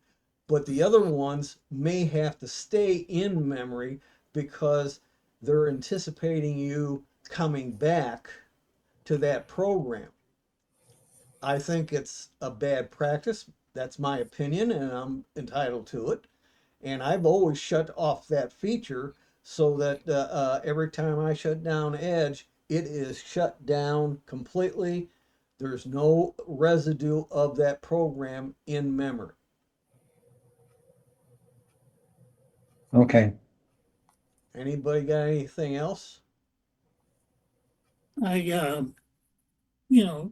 But the other ones may have to stay in memory because they're anticipating you coming back to that program. I think it's a bad practice. That's my opinion, and I'm entitled to it. And I've always shut off that feature so that every time I shut down Edge, it is shut down completely. There's no residue of that program in memory. Okay. Anybody got anything else? I,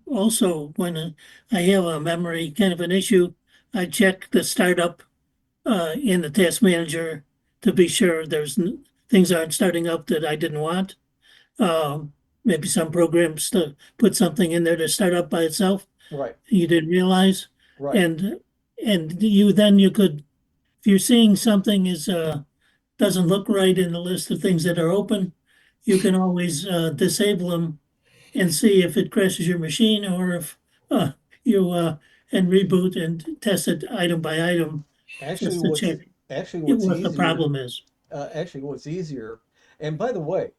also when I have a memory kind of an issue, I check the startup in the task manager to be sure things aren't starting up that I didn't want. Maybe some programs to put something in there to start up by itself Right, you didn't realize, right. and you could, if you're seeing something is doesn't look right in the list of things that are open, you can always disable them and see if it crashes your machine or if you and reboot and test it item by item Actually, just to what's check actually what's what the easier, problem is. actually what's easier, and by the way,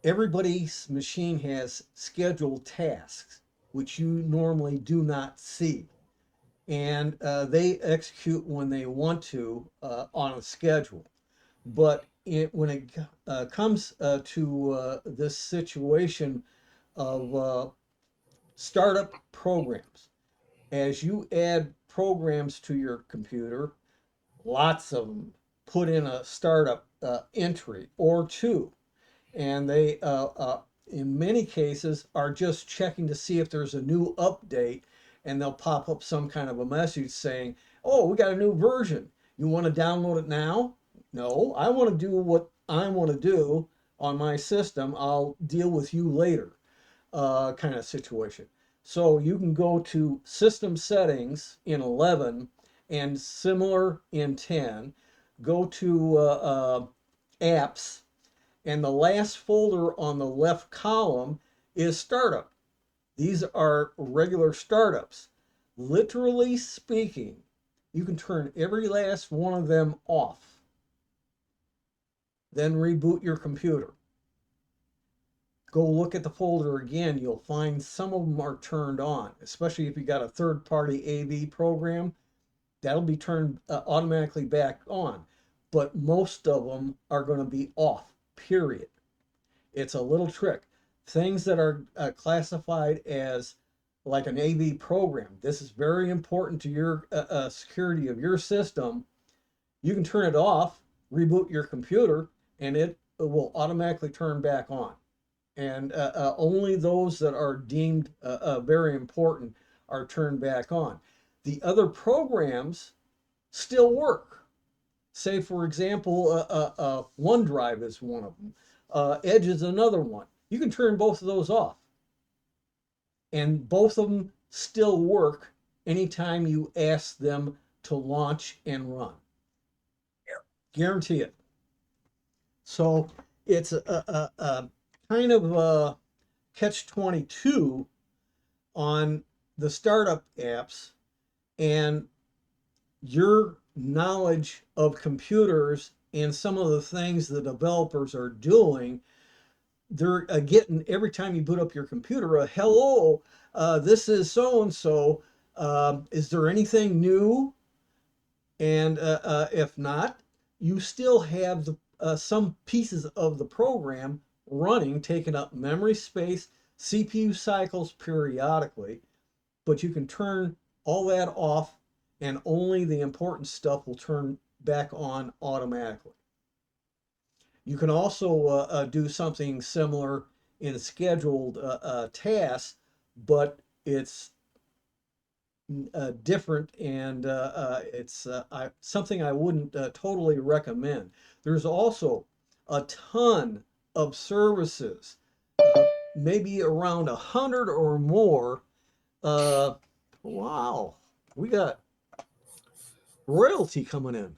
everybody's machine has scheduled tasks, which you normally do not see. And they execute when they want to on a schedule. But when it comes to this situation of startup programs, as you add programs to your computer, lots of them put in a startup entry or two, and they in many cases are just checking to see if there's a new update, and they'll pop up some kind of a message saying, oh, we got a new version, you want to download it now? No, I want to do what I want to do on my system, I'll deal with you later, kind of situation. So you can go to system settings in 11 and similar in 10, go to apps, and the last folder on the left column is startup. These are regular startups. Literally speaking, you can turn every last one of them off, then reboot your computer. Go look at the folder again, you'll find some of them are turned on, especially if you got a third party AV program, that'll be turned automatically back on. But most of them are going to be off, period. It's a little trick. Things that are classified as like an AV program, this is very important to your security of your system. You can turn it off, reboot your computer, and it will automatically turn back on. And only those that are deemed very important are turned back on. The other programs still work. Say, for example, OneDrive is one of them. Edge is another one. You can turn both of those off, and both of them still work anytime you ask them to launch and run. Guarantee it. So it's a kind of a catch 22 on the startup apps, and your knowledge of computers and some of the things the developers are doing they're getting, every time you boot up your computer, a hello, this is so and so. Is there anything new? And if not, you still have some pieces of the program running, taking up memory space, CPU cycles periodically, but you can turn all that off and only the important stuff will turn back on automatically. You can also do something similar in scheduled tasks, but it's different, and it's something I wouldn't totally recommend. There's also a ton of services, maybe around 100 or more. Uh, wow, we got royalty coming in.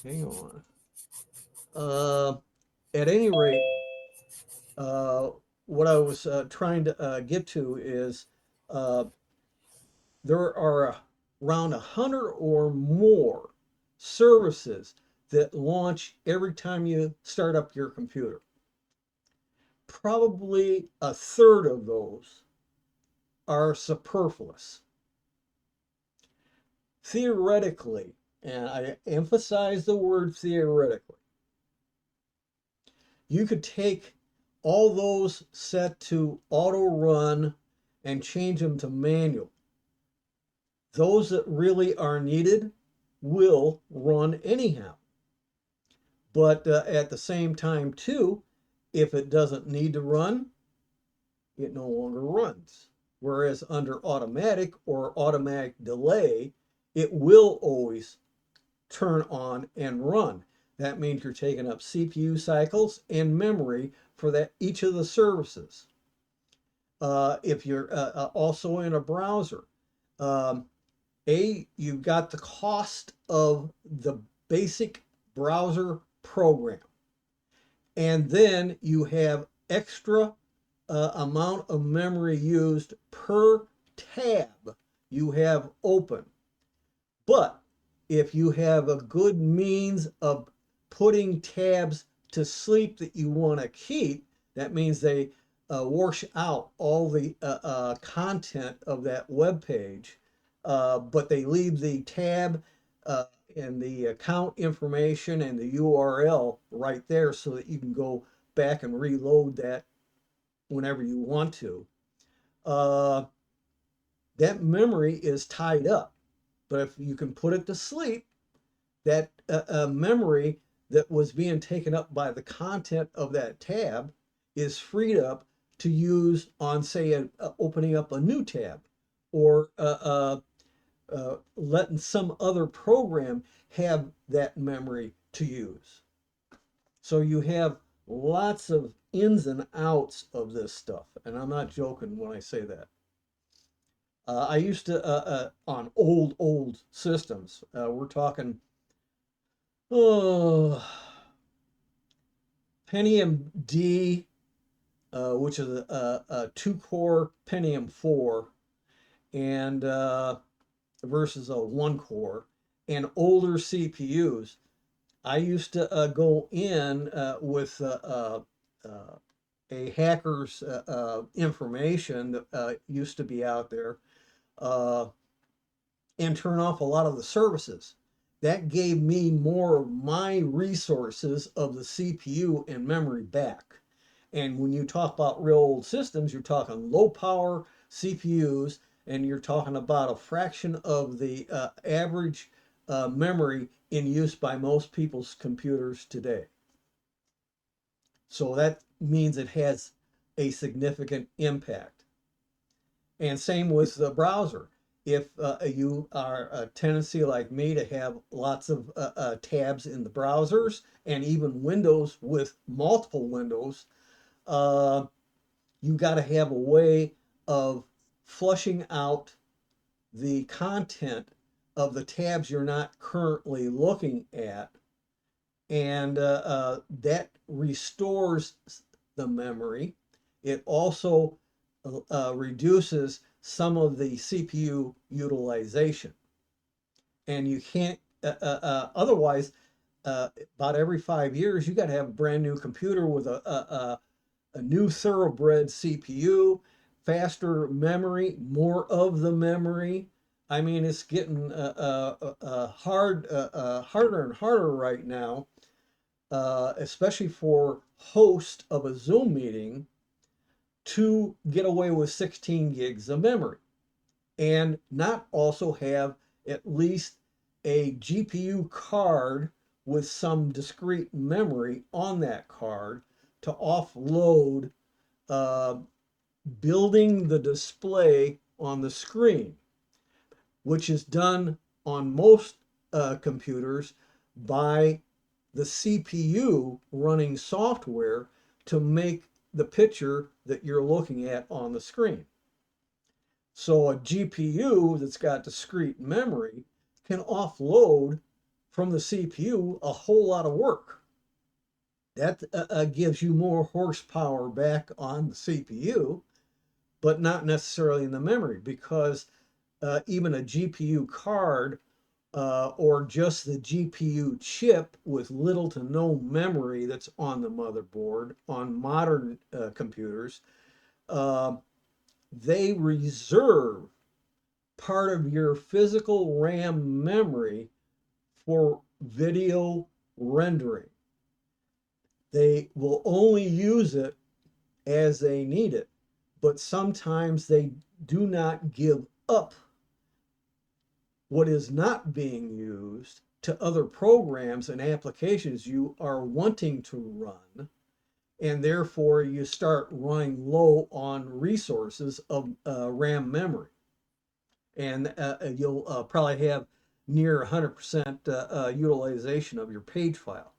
Hang on. At any rate, uh, what I was trying to get to is uh, there are around 100 or more services that launch every time you start up your computer. Probably a third of those are superfluous. Theoretically, and I emphasize the word theoretically, you could take all those set to auto run and change them to manual. Those that really are needed will run anyhow. But at the same time, too, if it doesn't need to run, it no longer runs. Whereas under automatic or automatic delay, it will always turn on and run. That means you're taking up CPU cycles and memory for that each of the services. If you're also in a browser, um, you've got the cost of the basic browser program. And then you have extra amount of memory used per tab you have open. But if you have a good means of putting tabs to sleep that you want to keep, that means they wash out all the content of that web page, but they leave the tab and the account information and the URL right there so that you can go back and reload that whenever you want to. Uh, that memory is tied up. But if you can put it to sleep, that memory that was being taken up by the content of that tab is freed up to use on, say, opening up a new tab or letting some other program have that memory to use. So you have lots of ins and outs of this stuff, and I'm not joking when I say that. I used to on old systems. We're talking, oh, Pentium D, which is a 2-core Pentium 4, and versus a 1-core, and older CPUs. I used to go in with a hacker's information that used to be out there uh, and turn off a lot of the services. That gave me more of my resources of the CPU and memory back. And when you talk about real old systems, you're talking low power CPUs, and you're talking about a fraction of the average memory in use by most people's computers today. So that means it has a significant impact. And same with the browser. If you are a tendency like me to have lots of tabs in the browsers and even windows with multiple windows, you got to have a way of flushing out the content of the tabs you're not currently looking at. And that restores the memory. It also reduces some of the CPU utilization. And you can't, otherwise, about every 5 years, you got to have a brand new computer with a new thoroughbred CPU, faster memory, more of the memory. I mean, it's getting harder and harder right now, especially for host of a Zoom meeting to get away with 16 gigs of memory and not also have at least a GPU card with some discrete memory on that card to offload uh, building the display on the screen, which is done on most computers by the CPU running software to make the picture that you're looking at on the screen. So a GPU that's got discrete memory can offload from the CPU a whole lot of work. That gives you more horsepower back on the CPU, but not necessarily in the memory, because even a GPU card or just the GPU chip with little to no memory that's on the motherboard on modern computers, uh, they reserve part of your physical RAM memory for video rendering. They will only use it as they need it, but sometimes they do not give up what is not being used to other programs and applications you are wanting to run, and therefore you start running low on resources of RAM memory. And you'll probably have near 100% utilization of your page file.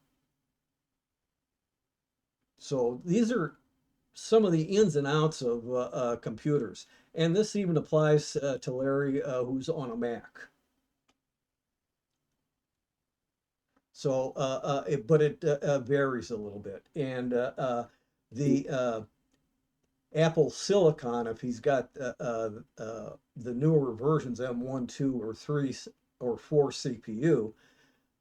So these are some of the ins and outs of computers. And this even applies to Larry, who's on a Mac. So, but it varies a little bit. And the Apple Silicon, if he's got the newer versions, M1, 2, or 3, or 4 CPU,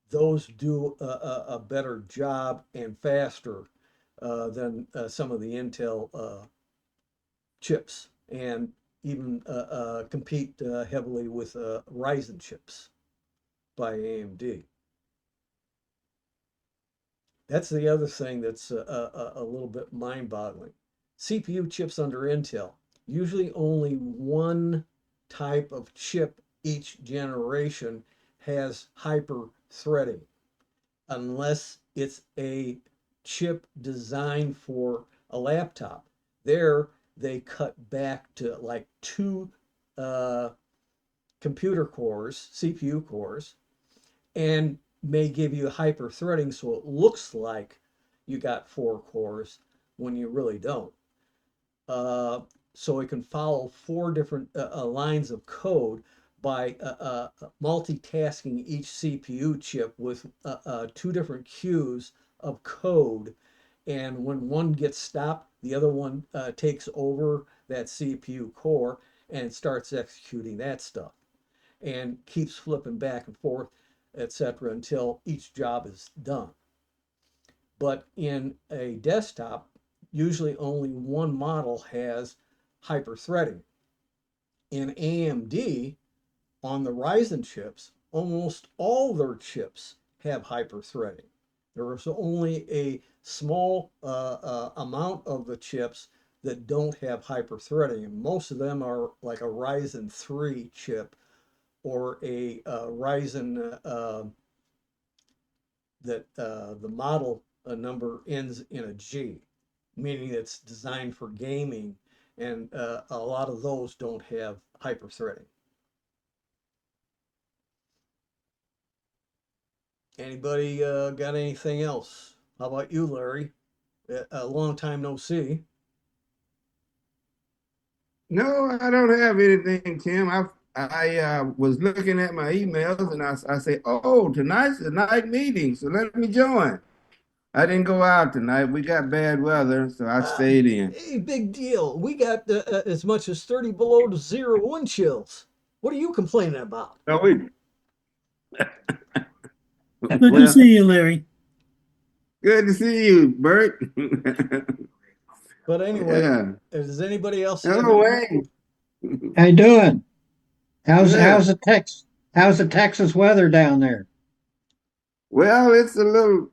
those do a better job and faster than some of the Intel chips, and even compete heavily with Ryzen chips by AMD. That's the other thing that's a little bit mind-boggling. CPU chips under Intel, usually only one type of chip each generation has hyper threading, unless it's a chip designed for a laptop. There, they cut back to like two computer cores, CPU cores, and may give you hyper threading so it looks like you got 4 cores when you really don't. So it can follow 4 different lines of code by multitasking each CPU chip with 2 different queues of code. And when one gets stopped, the other one takes over that CPU core and starts executing that stuff and keeps flipping back and forth, etc., until each job is done. But in a desktop, usually only one model has hyper-threading. In AMD, on the Ryzen chips, almost all their chips have hyper-threading. There is only a small amount of the chips that don't have hyper-threading, and most of them are like a Ryzen 3 chip or a Ryzen that the model number ends in a G, meaning it's designed for gaming, and a lot of those don't have hyper-threading. Anybody got anything else? How about you, Larry? A long time no see. No, I don't have anything, Tim. I was looking at my emails and I say, oh, tonight's the night meeting, so let me join. I didn't go out tonight. We got bad weather, so I Uh, stayed in. hey, big deal. We got as much as 30 below to zero wind chills. What are you complaining about? No, we Good to Well, see you, Larry. good to see you, Bert. But anyway, Yeah. does anybody else have Hello, any? Wayne. How you doing? How's Good. how's the Texas weather down there? Well, it's a little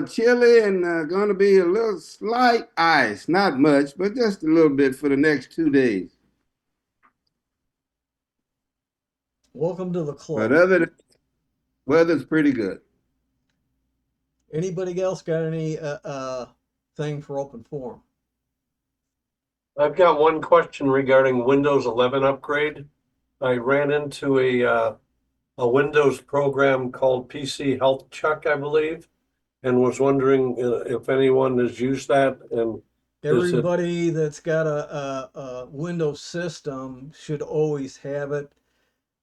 chilly and going to be a little slight ice. Not much, but just a little bit for the next 2 days. Welcome to the But club. other than weather's pretty good. Anybody else got any thing for open forum? I've got one question regarding Windows 11 upgrade. I ran into a Windows program called PC Health Check, I believe, and was wondering if anyone has used that and is it, Everybody that's got a Windows system should always have it.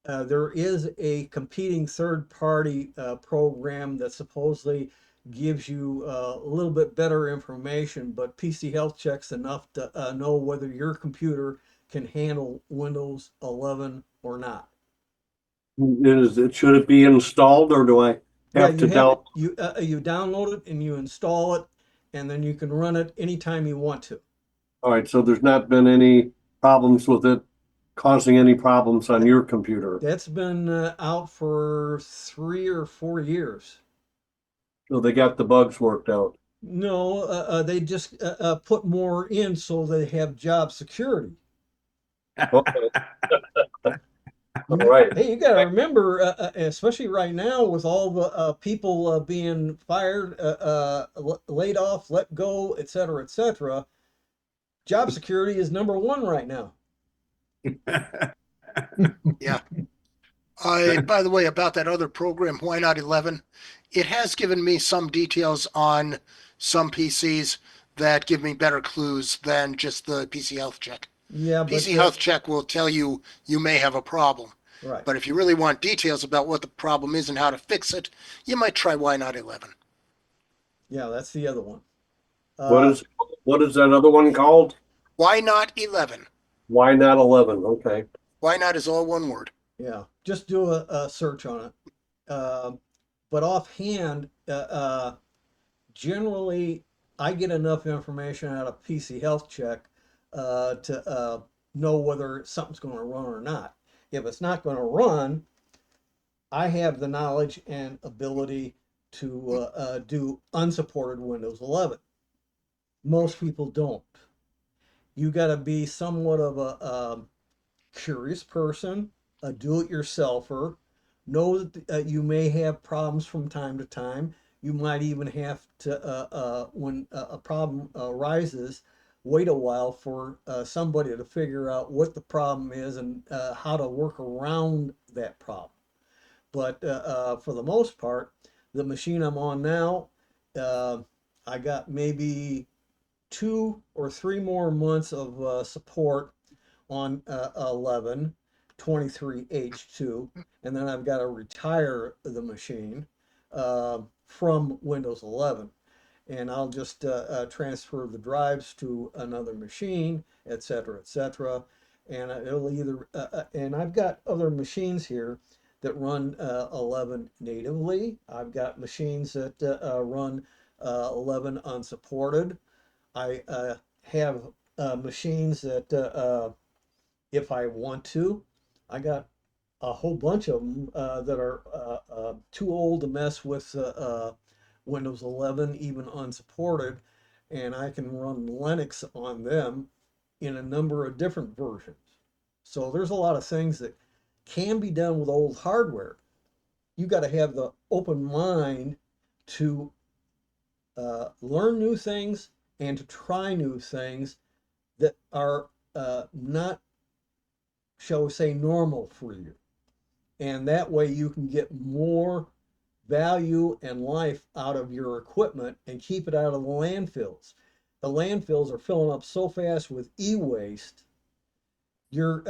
There is a competing third-party program that supposedly gives you a little bit better information, but PC Health Check's enough to know whether your computer can handle Windows 11 or not. should it be installed or do I Yeah, have to download? you download it and you install it, and then you can run it anytime you want to. All right, so there's not been any problems with it causing any problems on your computer. That's been out for 3 or 4 years. So they got the bugs worked out. No, they just put more in so they have job security. Okay, all right. Hey, you got to remember, especially right now with all the people being fired, laid off, let go, et cetera, job security is number one right now. Yeah. By the way, about that other program, Why Not 11, it has given me some details on some PCs that give me better clues than just the PC Health Check. Yeah, but PC Health Check will tell you you may have a problem. right. But if you really want details about what the problem is and how to fix it, you might try Why Not 11. Yeah, that's the other one. What is what is that other one called? Why Not 11? Why not 11? Okay. Why Not is all one word. Yeah, just do a search on it. But offhand, generally, I get enough information out of PC Health Check to know whether something's going to run or not. If it's not going to run, I have the knowledge and ability to do unsupported Windows 11. Most people don't. You got to be somewhat of a curious person, a do-it-yourselfer, know that you may have problems from time to time. You might even have to, when a problem arises, wait a while for somebody to figure out what the problem is and how to work around that problem. But for the most part, the machine I'm on now, uh, I got maybe 2 or 3 more months of support on 11 23H2, and then I've got to retire the machine from Windows 11. And I'll just transfer the drives to another machine, et cetera, et cetera. And it'll either, and I've got other machines here that run 11 natively. I've got machines that run 11 unsupported. I have machines that if I want to. I got a whole bunch of them that are too old to mess with Windows 11, even unsupported, and I can run Linux on them in a number of different versions. So there's a lot of things that can be done with old hardware. You got to have the open mind to learn new things and to try new things that are not, shall we say, normal for you. And that way you can get more value and life out of your equipment and keep it out of the landfills. The landfills are filling up so fast with e-waste. Your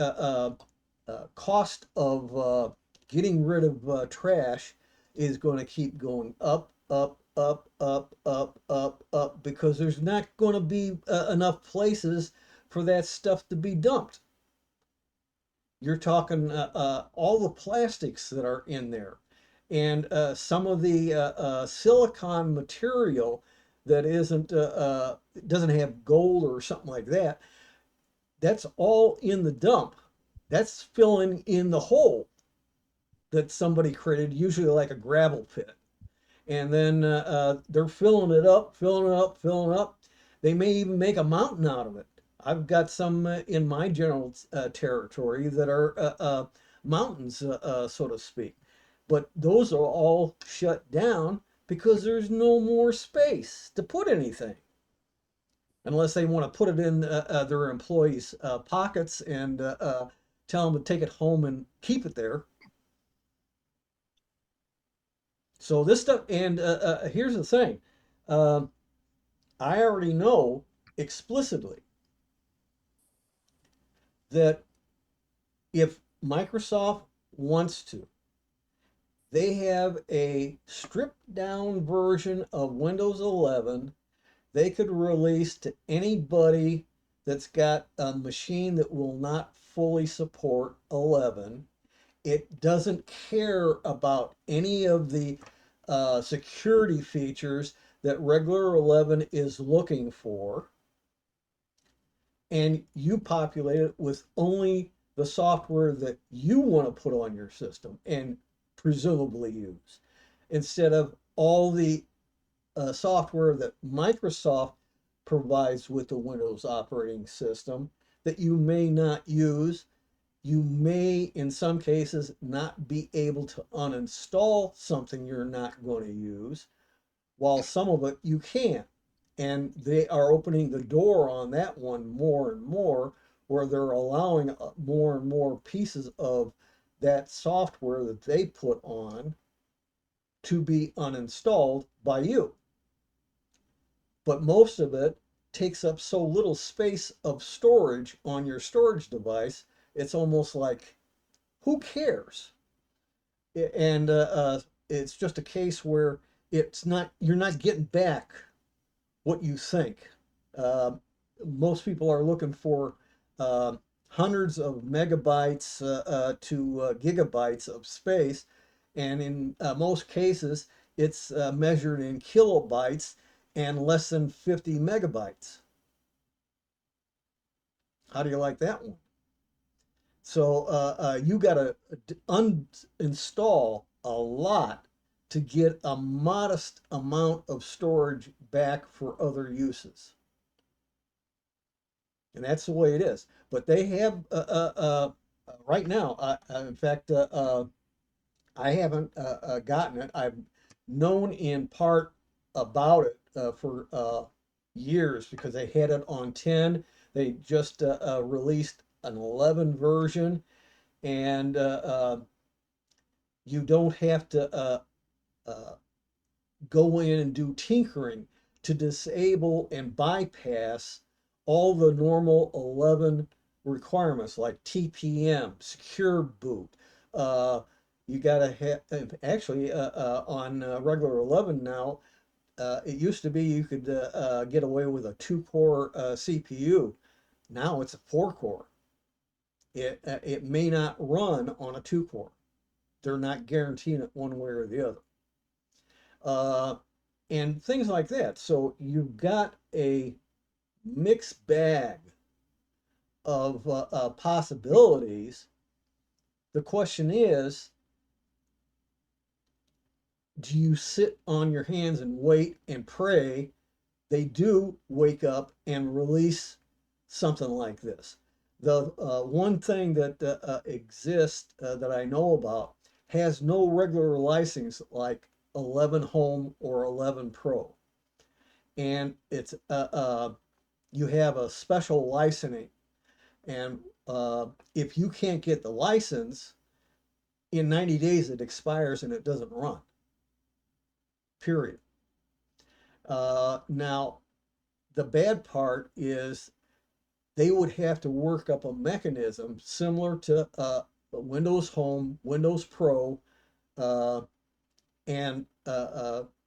cost of getting rid of trash is going to keep going up because there's not going to be enough places for that stuff to be dumped. You're talking all the plastics that are in there. And some of the silicon material that doesn't have gold or something like that, that's all in the dump. That's filling in the hole that somebody created, usually like a gravel pit. And then they're filling it up, filling it up, filling it up. They may even make a mountain out of it. I've got some in my general territory that are mountains, so to speak. But those are all shut down because there's no more space to put anything. Unless they want to put it in their employees' pockets and tell them to take it home and keep it there. So this stuff, and here's the thing, um, I already know explicitly that if Microsoft wants to, they have a stripped down version of Windows 11 they could release to anybody that's got a machine that will not fully support 11. It doesn't care about any of the security features that regular 11 is looking for. And you populate it with only the software that you want to put on your system and presumably use, instead of all the software that Microsoft provides with the Windows operating system that you may not use. You may, in some cases, not be able to uninstall something you're not going to use, while some of it you can. And they are opening the door on that one more and more, where they're allowing more and more pieces of that software that they put on to be uninstalled by you. But most of it takes up so little space of storage on your storage device, it's almost like, who cares? And it's just a case where you're not getting back what you think. Uh, Most people are looking for uh, hundreds of megabytes to gigabytes of space, and in most cases, it's measured in kilobytes and less than 50 megabytes. How do you like that one? So you got to uninstall a lot to get a modest amount of storage back for other uses. And that's the way it is. But they have right now. In fact, I haven't gotten it. I've known in part about it for years because they had it on 10. They just released an 11 version, and you don't have to uh, go in and do tinkering to disable and bypass all the normal 11 requirements like TPM, secure boot. Uh, you got to have, actually, on regular 11 now, it used to be you could get away with a 2-core CPU. Now it's a 4-core. It may not run on a 2-core. They're not guaranteeing it one way or the other. And things like that. So you've got a mixed bag of possibilities. The question is, do you sit on your hands and wait and pray they do wake up and release something like this? The one thing that exists that I know about has no regular license like 11 Home or 11 Pro. And it's you have a special licensing. And if you can't get the license, in 90 days it expires and it doesn't run, period. Now, the bad part is they would have to work up a mechanism similar to Windows Home, Windows Pro, uh, and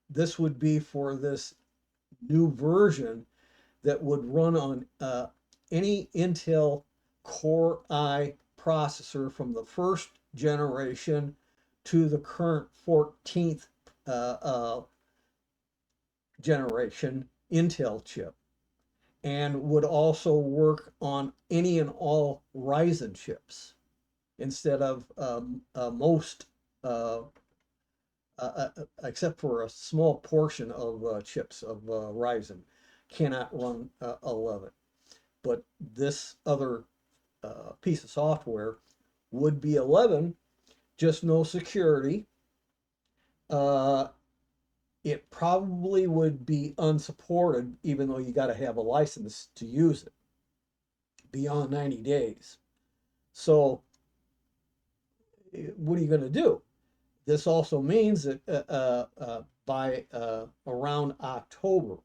this would be for this new version that would run on any Intel Core I processor from the first generation to the current 14th uh, uh, generation Intel chip, and would also work on any and all Ryzen chips instead of most, uh, except for a small portion of chips of Ryzen, cannot run 11. But this other piece of software would be 11, just no security. Uh, it probably would be unsupported, even though you got to have a license to use it beyond 90 days. So, what are you going to do? This also means that by around October,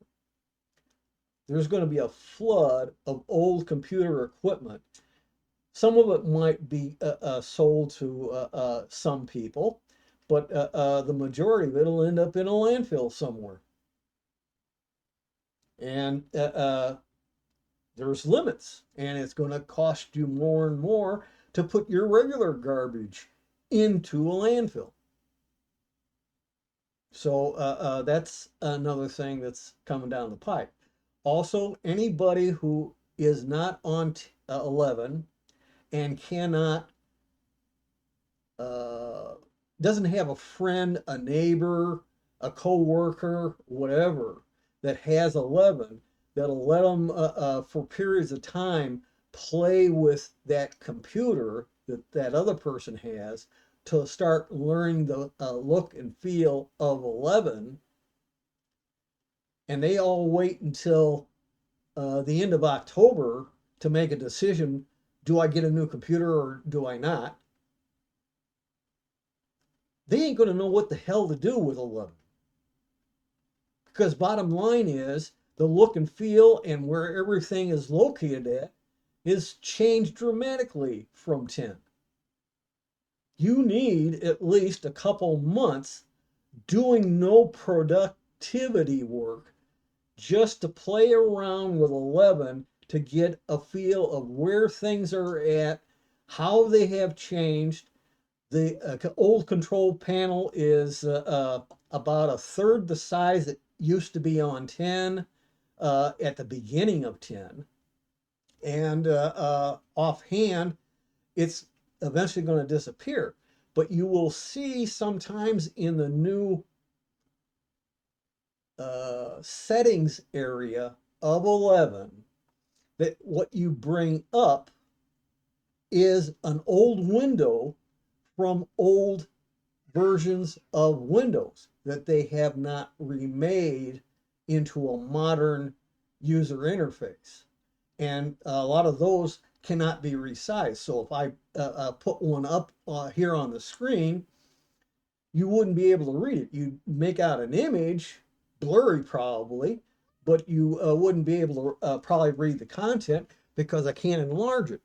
there's going to be a flood of old computer equipment. Some of it might be sold to some people, but the majority of it will end up in a landfill somewhere. And there's limits, and it's going to cost you more and more to put your regular garbage into a landfill. So that's another thing that's coming down the pipe. Also, anybody who is not on 11 and cannot, doesn't have a friend, a neighbor, a co-worker, whatever, that has 11, that'll let them for periods of time play with that computer that that other person has to start learning the look and feel of 11. And they all wait until the end of October to make a decision. Do I get a new computer or do I not? They ain't going to know what the hell to do with 11. Because bottom line is the look and feel and where everything is located at is changed dramatically from 10. You need at least a couple months doing no productivity work just to play around with 11 to get a feel of where things are at, how they have changed. The old control panel is about a third the size it used to be on 10 at the beginning of 10. And offhand, it's eventually going to disappear. But you will see sometimes in the new settings area of 11 that what you bring up is an old window from old versions of Windows that they have not remade into a modern user interface. And a lot of those cannot be resized. So if I put one up here on the screen, you wouldn't be able to read it. You'd make out an image, blurry probably, but you wouldn't be able to probably read the content because I can't enlarge it.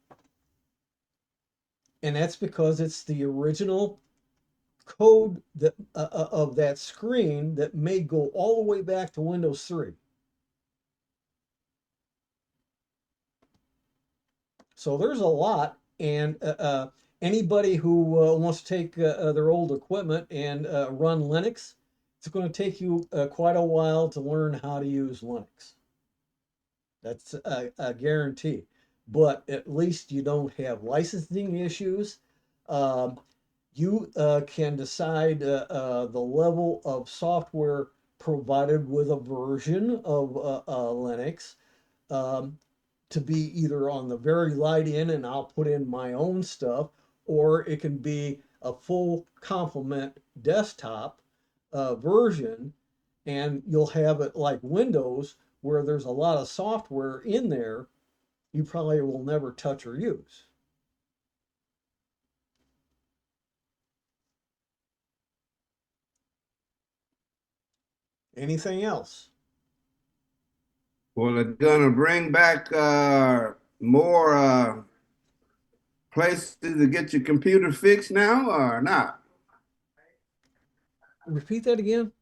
And that's because it's the original code that of that screen that may go all the way back to Windows 3. So there's a lot, and anybody who wants to take their old equipment and run Linux, it's going to take you quite a while to learn how to use Linux. That's a guarantee. But at least you don't have licensing issues. You can decide the level of software provided with a version of Linux to be either on the very light end and I'll put in my own stuff, or it can be a full complement desktop version, and you'll have it like Windows where there's a lot of software in there you probably will never touch or use. Anything else? Well, they're gonna bring back more places to get your computer fixed now or not? Repeat that again.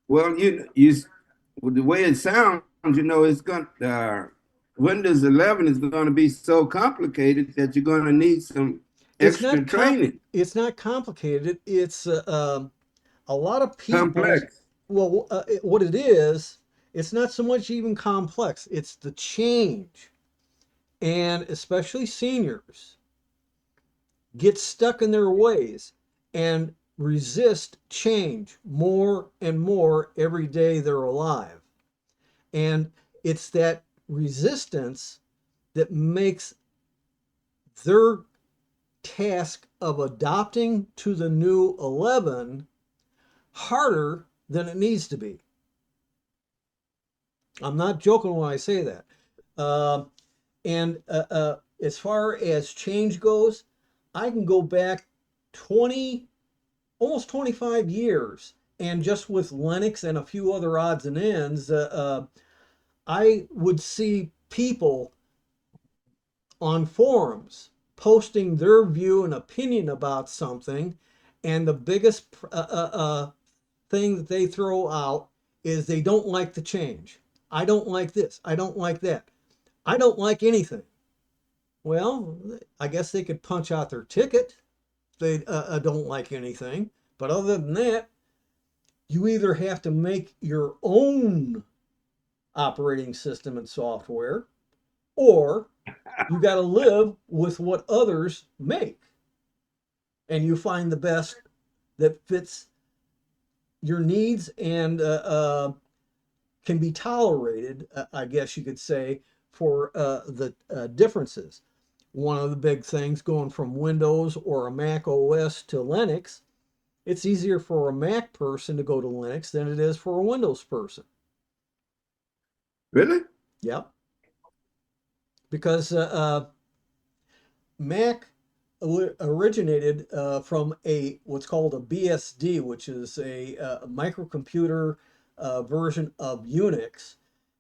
Well, well, the way it sounds, it's going Windows 11 is going to be so complicated that you're going to need some It's extra not training, it's not complicated. It's a lot of people's, complex. well, what it is, it's not so much even complex. It's the change, and especially seniors get stuck in their ways and resist change more and more every day they're alive. And it's that resistance that makes their task of adopting to the new 11 harder than it needs to be. I'm not joking when I say that. Uh, and as far as change goes, I can go back 20, almost 25 years, and just with Linux and a few other odds and ends, I would see people on forums posting their view and opinion about something, and the biggest thing that they throw out is they don't like the change. I don't like this. I don't like that. I don't like anything. Well, I guess they could punch out their ticket. They don't like anything. But other than that, you either have to make your own operating system and software, or you got to live with what others make. And you find the best that fits your needs and can be tolerated, I guess you could say, for the differences. One of the big things going from Windows or a Mac OS to Linux, it's easier for a Mac person to go to Linux than it is for a Windows person. Really? Yep. Because Mac originated from a what's called a BSD, which is a microcomputer version of Unix,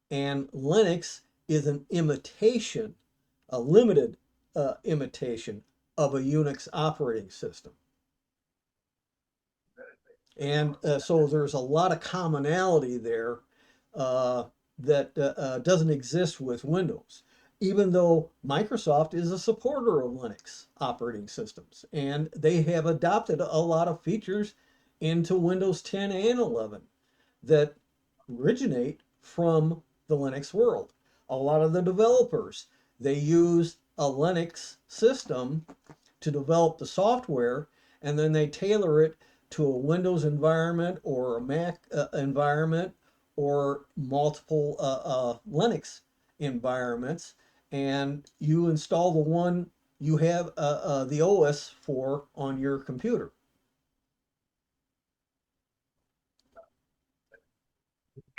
and Linux is an imitation, a limited imitation of a Unix operating system. And so there's a lot of commonality there that doesn't exist with Windows, even though Microsoft is a supporter of Linux operating systems. And they have adopted a lot of features into Windows 10 and 11 that originate from the Linux world. A lot of the developers, they use a Linux system to develop the software, and then they tailor it to a Windows environment or a Mac environment or multiple Linux environments, and you install the one you have the OS for on your computer.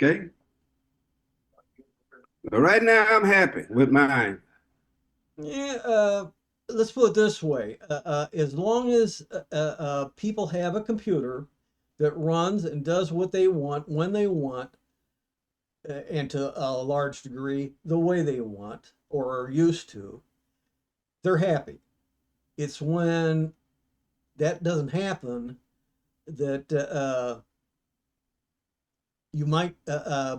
Okay. But right now, I'm happy with mine. Yeah, let's put it this way. As long as people have a computer that runs and does what they want when they want, and to a large degree the way they want or are used to, they're happy. It's when that doesn't happen that you might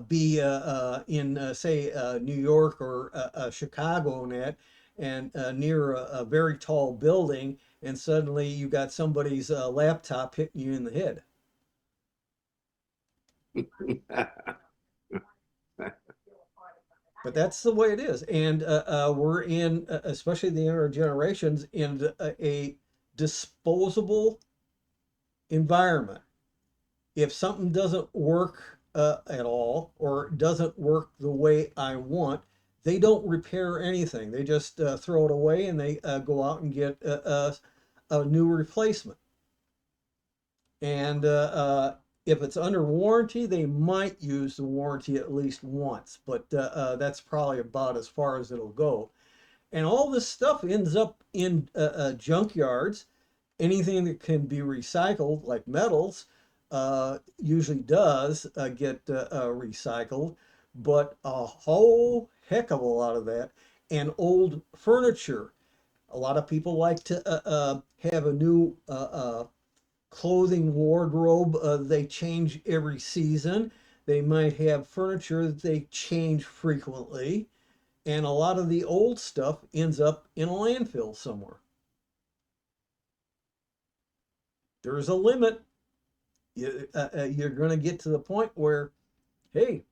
be in, say, New York or Chicago and that, and near a very tall building, and suddenly you got somebody's laptop hitting you in the head. But that's the way it is, and we're in, especially the younger generations, in a disposable environment. If something doesn't work at all or doesn't work the way I want, they don't repair anything. They just throw it away, and they go out and get a new replacement. And if it's under warranty, they might use the warranty at least once, but that's probably about as far as it'll go. And all this stuff ends up in junkyards. Anything that can be recycled, like metals, usually does get recycled, but a whole heck of a lot of that. And old furniture. A lot of people like to have a new clothing wardrobe they change every season. They might have furniture that they change frequently, and a lot of the old stuff ends up in a landfill somewhere. there's a limit. You're going to get to the point where, hey,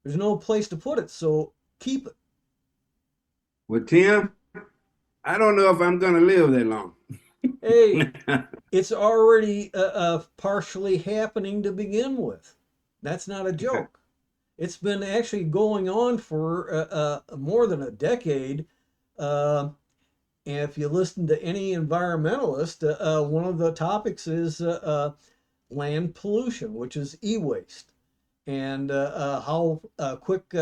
there's no place to put it, so keep it. Well, Tim, I don't know if I'm going to live that long. Hey, it's already partially happening to begin with. That's not a joke. It's been actually going on for more than a decade. Uh, and if you listen to any environmentalist, one of the topics is land pollution, which is e-waste, and how quick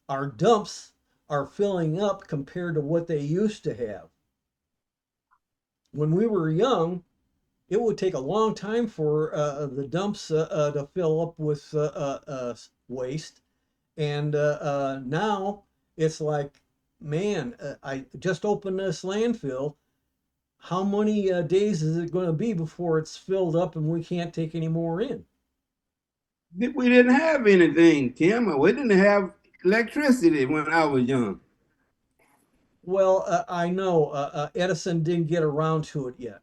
our dumps are filling up compared to what they used to have. When we were young, it would take a long time for the dumps to fill up with waste. And now it's like, man, I just opened this landfill. How many days is it going to be before it's filled up and we can't take any more in? We didn't have anything, Tim. We didn't have electricity when I was young. Well, I know Edison didn't get around to it yet.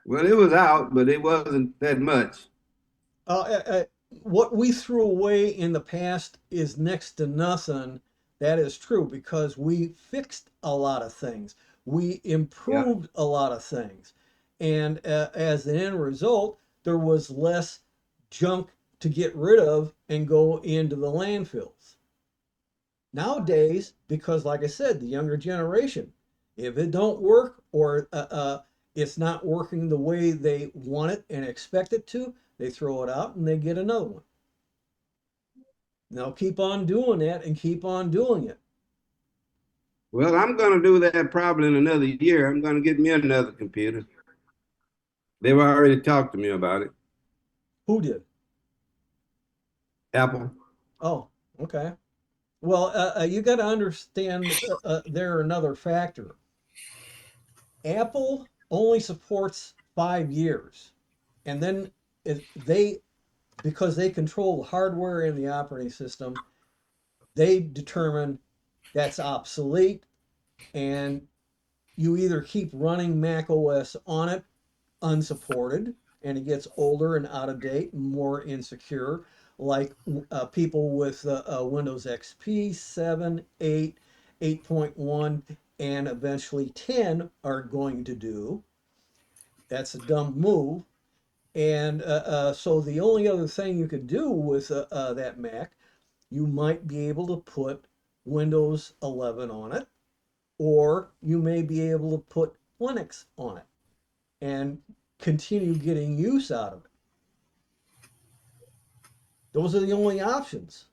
Well, it was out, but it wasn't that much. What we threw away in the past is next to nothing. That is true because we fixed a lot of things. We Yeah. improved a lot of things. And as an end result, there was less junk to get rid of and go into the landfills. Nowadays, because like I said, the younger generation, if it don't work or it's not working the way they want it and expect it to, they throw it out and they get another one. Now keep on doing that and keep on doing it. Well, I'm going to do that probably in another year. I'm going to get me another computer. They've already talked to me about it. Who did? Apple. Oh, okay. Well, you got to understand there another factor. Apple only supports 5 years, and then they, because they control the hardware and the operating system, they determine that's obsolete, and you either keep running Mac OS on it unsupported, and it gets older and out of date and more insecure, like people with Windows XP 7, 8, 8.1, and eventually 10 are going to do. That's a dumb move. And so the only other thing you could do with that Mac, you might be able to put Windows 11 on it, or you may be able to put Linux on it and continue getting use out of it. Those are the only options.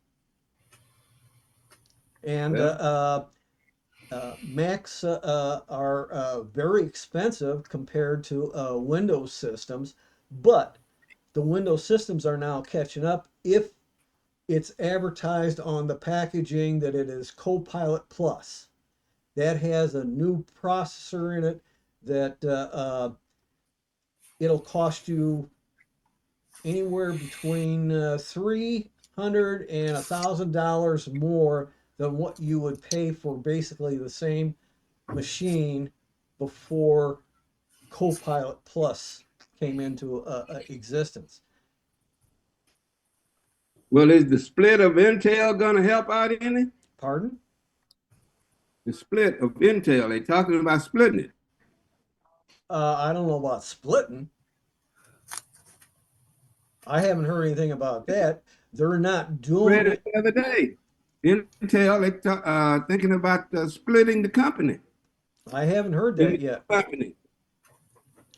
And Well, Macs are very expensive compared to Windows systems, but the Windows systems are now catching up if it's advertised on the packaging that it is Copilot Plus. That has a new processor in it that it'll cost you anywhere between $300 and $1,000 more than what you would pay for basically the same machine before Copilot Plus came into existence. well, is the split of Intel going to help out any? Pardon? The split of Intel, they talking about splitting it. I don't know about splitting. I haven't heard anything about that. They're not doing Read it it. the other day. Intel, thinking about splitting the company. I haven't heard In that the yet. company.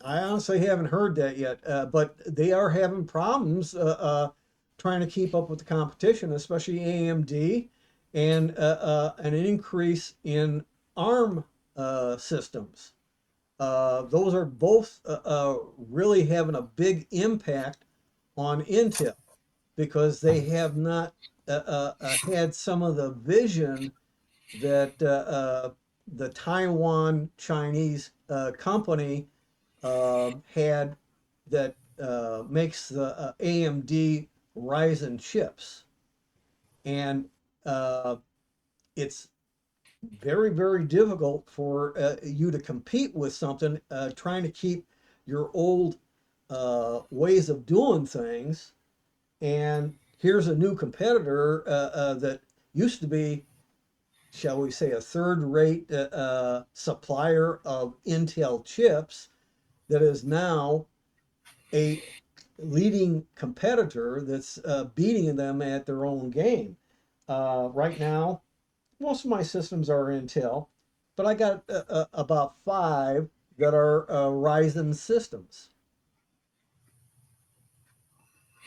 I honestly haven't heard that yet, but they are having problems trying to keep up with the competition, especially AMD, and an increase in ARM systems. Those are both really having a big impact on Intel because they have not had some of the vision that the Taiwan Chinese company had that makes the AMD Ryzen chips. And it's very, very difficult for you to compete with something trying to keep your old ways of doing things. And here's a new competitor that used to be, shall we say, a third rate supplier of Intel chips that is now a leading competitor that's beating them at their own game. Right now, most of my systems are Intel, but I got about five that are Ryzen systems.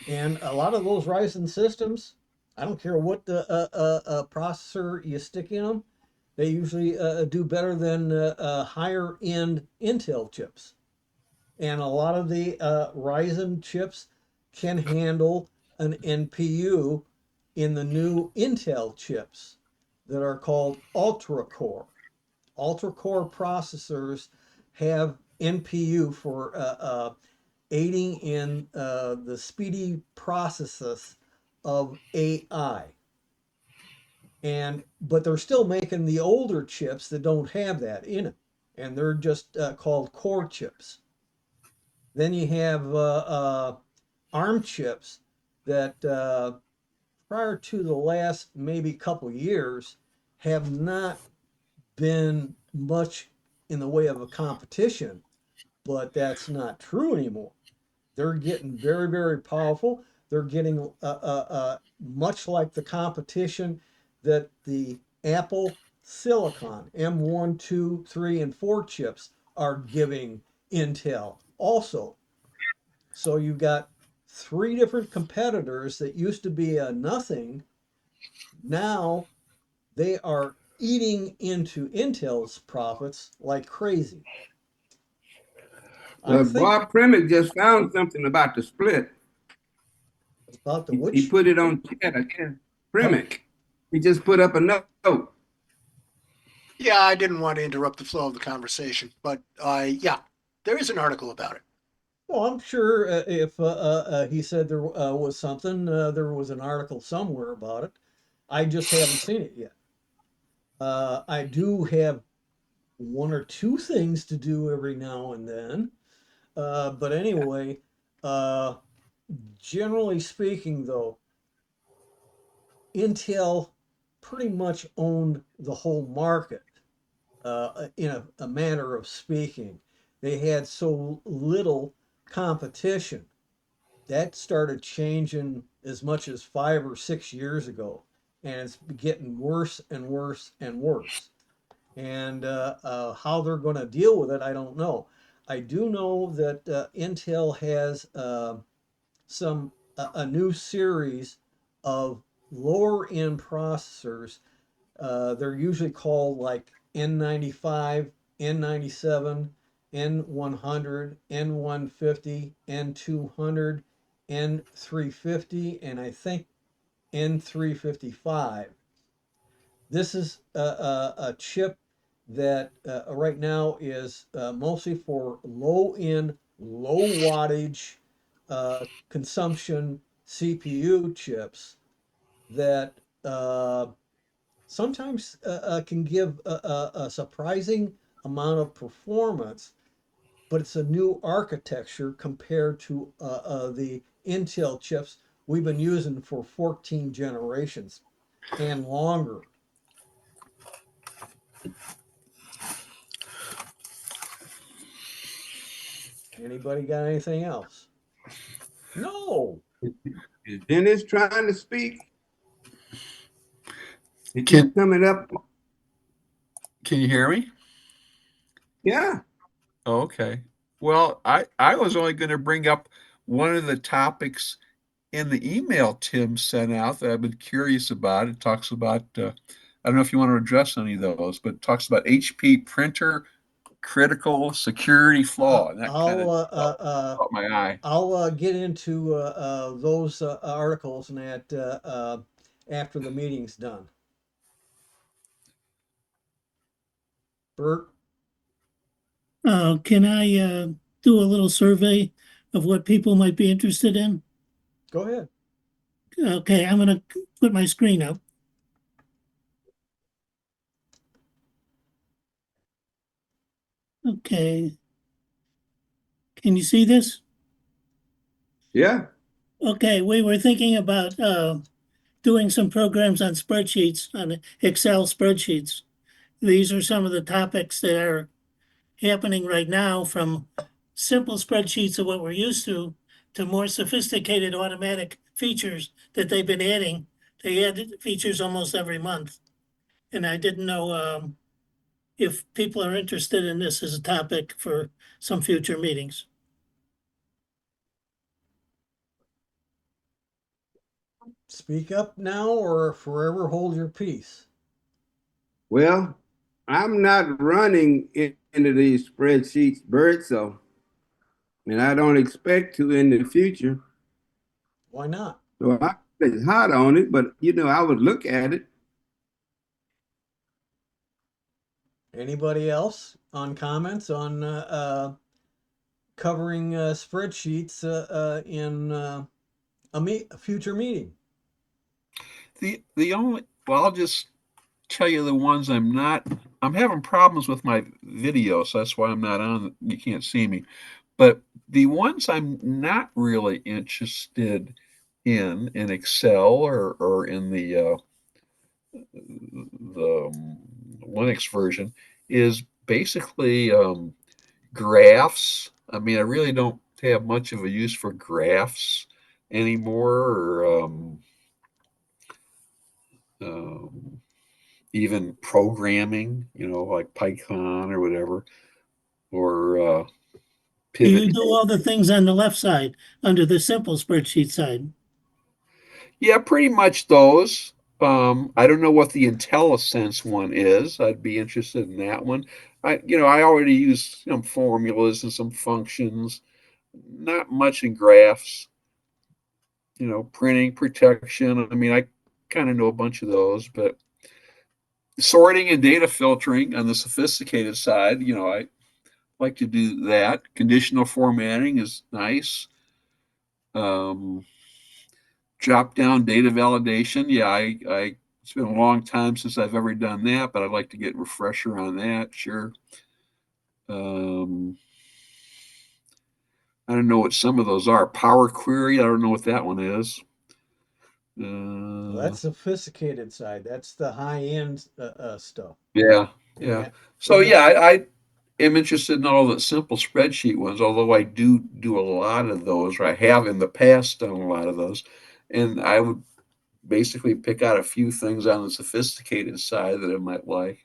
And a lot of those Ryzen systems, I don't care what the processor you stick in them, they usually do better than higher end Intel chips. And a lot of the Ryzen chips can handle an NPU in the new Intel chips that are called Ultra-Core. Ultra-Core processors have NPU for aiding in the speedy processes of AI. But they're still making the older chips that don't have that in it, and they're just called core chips. Then you have ARM chips that prior to the last maybe couple years have not been much in the way of a competition, but that's not true anymore. They're getting very, very powerful. They're getting much like the competition that the Apple Silicon M1, 2, 3, and 4 chips are giving Intel also. So you've got three different competitors that used to be a nothing. Now they are eating into Intel's profits like crazy. I Well, think Bob Primick just found something about the split. about the He which, put it on chat again. oh, Primick. He just put up a note. Yeah, I didn't want to interrupt the flow of the conversation, but yeah, there is an article about it. well, I'm sure if he said there was something, there was an article somewhere about it. I just haven't seen it yet. I do have one or two things to do every now and then. But anyway, uh, generally speaking, though, Intel pretty much owned the whole market in a manner of speaking. They had so little competition. That started changing as much as 5 or 6 years ago, and it's getting worse and worse and worse. And how they're going to deal with it, I don't know. I do know that Intel has a new series of lower end processors. They're usually called like N95, N97, N100, N150, N200, N350, and I think N355. This is a chip that right now is mostly for low end, low wattage consumption CPU chips that sometimes can give a surprising amount of performance, but it's a new architecture compared to the Intel chips we've been using for 14 generations and longer. Anybody got anything else? No. Is Dennis trying to speak? It Can keeps coming up. can you hear me? Yeah. Oh, okay. Well, I was only going to bring up one of the topics in the email Tim sent out that I've been curious about. It talks about I don't know if you want to address any of those, but it talks about HP printer critical security flaw, and that kind of caught my eye. I'll get into those articles and that after the meeting's done. Bert, Can I do a little survey of what people might be interested in? go ahead. Okay, I'm going to put my screen up. Okay. Can you see this? Yeah. Okay, we were thinking about doing some programs on spreadsheets, on Excel spreadsheets. These are some of the topics that are happening right now, from simple spreadsheets of what we're used to more sophisticated automatic features that they've been adding. They add features almost every month. And I didn't know if people are interested in this as a topic for some future meetings. Speak up now or forever hold your peace. Well, I'm not running into these spreadsheets, Bert, so, and I don't expect to in the future. Why not? So it's hot on it, but I would look at it. Anybody else on comments on covering spreadsheets in a future meeting? The only, well, I'll just tell you the ones I'm having problems with my video, so that's why I'm not on. You can't see me. But the ones I'm not really interested in Excel or in the Linux version is basically graphs. I mean, I really don't have much of a use for graphs anymore, or um, even programming, like Python or whatever, or Do pivot. you do all the things on the left side under the simple spreadsheet side? Yeah, pretty much those. I don't know what the IntelliSense one is. I'd be interested in that one. I already use some formulas and some functions, not much in graphs. Printing, protection. I mean, I kind of know a bunch of those, but sorting and data filtering on the sophisticated side, I like to do that. Conditional formatting is nice. Um, Drop down data validation. Yeah, it's been a long time since I've ever done that, but I'd like to get a refresher on that. Sure. Um, I don't know what some of those are. Power query. I don't know what that one is. Well, Uh, that's sophisticated side. That's the high end stuff. yeah, And yeah. that So we're yeah, not. I am interested in all the simple spreadsheet ones. Although I do a lot of those, or I have in the past done a lot of those, and I would basically pick out a few things on the sophisticated side that I might like.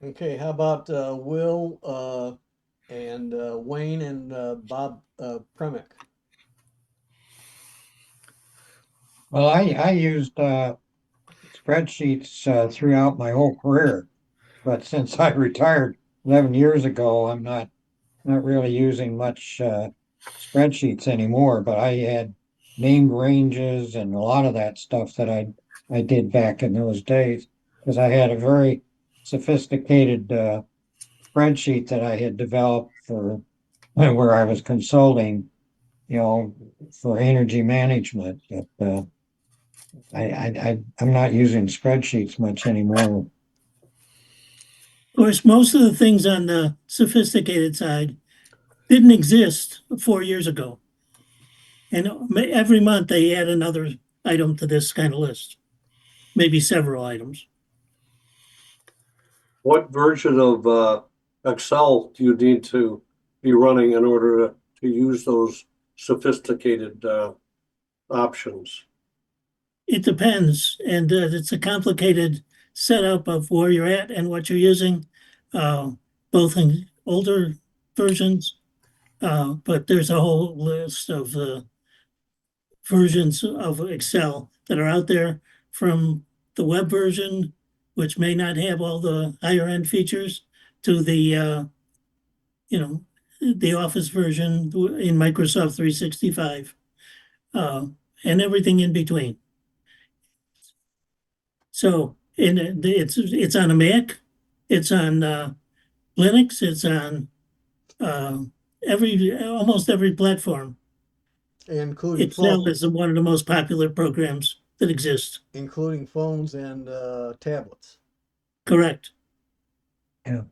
Okay, how about Will and Wayne and Bob Premick? Well, I used spreadsheets throughout my whole career, but since I retired 11 years ago, I'm not really using much spreadsheets anymore. But I had named ranges and a lot of that stuff that I did back in those days because I had a very sophisticated spreadsheet that I had developed for where I was consulting, for energy management. But I'm not using spreadsheets much anymore. Of course, most of the things on the sophisticated side didn't exist 4 years ago. And every month they add another item to this kind of list, maybe several items. What version of Excel do you need to be running in order to use those sophisticated options? It depends, and it's a complicated setup of where you're at and what you're using, uh, both in older versions, but there's a whole list of versions of Excel that are out there, from the web version, which may not have all the higher end features, to you know, the Office version in Microsoft 365, uh, and everything in between. So, and it's on a Mac, it's on Linux, it's on uh, almost every platform. Including Excel is one of the most popular programs that exist. including phones and tablets. Correct. Yeah.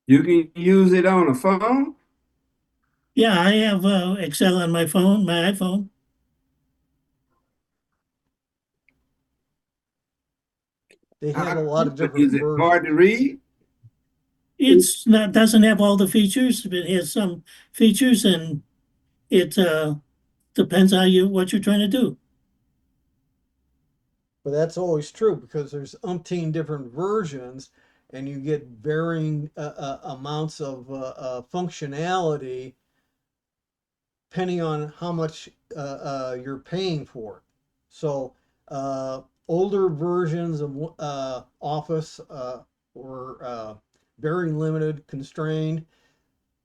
You can use it on a phone? Yeah, I have Excel on my phone, my iPhone. They have a How, lot of different is it hard versions. to read? It's not doesn't have all the features, but it has some features, and it depends how you what you're trying to do. But that's always true because there's umpteen different versions, and you get varying amounts of functionality depending on how much you're paying for it. So older versions of Office were very limited, constrained.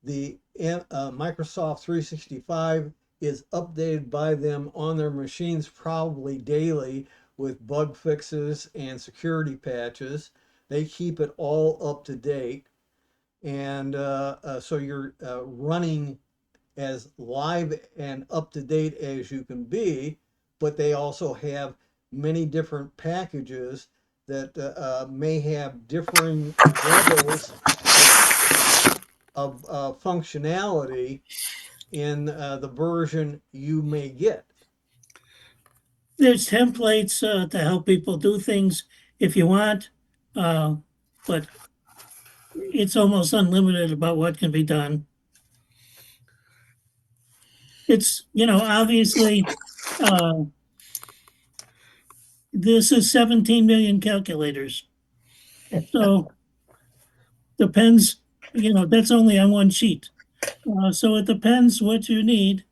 The Microsoft 365 is updated by them on their machines probably daily with bug fixes and security patches. They keep it all up to date. And so you're running as live and up to date as you can be, but they also have many different packages that may have differing levels of functionality in the version you may get. There's templates to help people do things if you want, uh, but it's almost unlimited about what can be done. It's obviously uh, this is 17 million calculators, so depends. That's only on one sheet, so it depends what you need,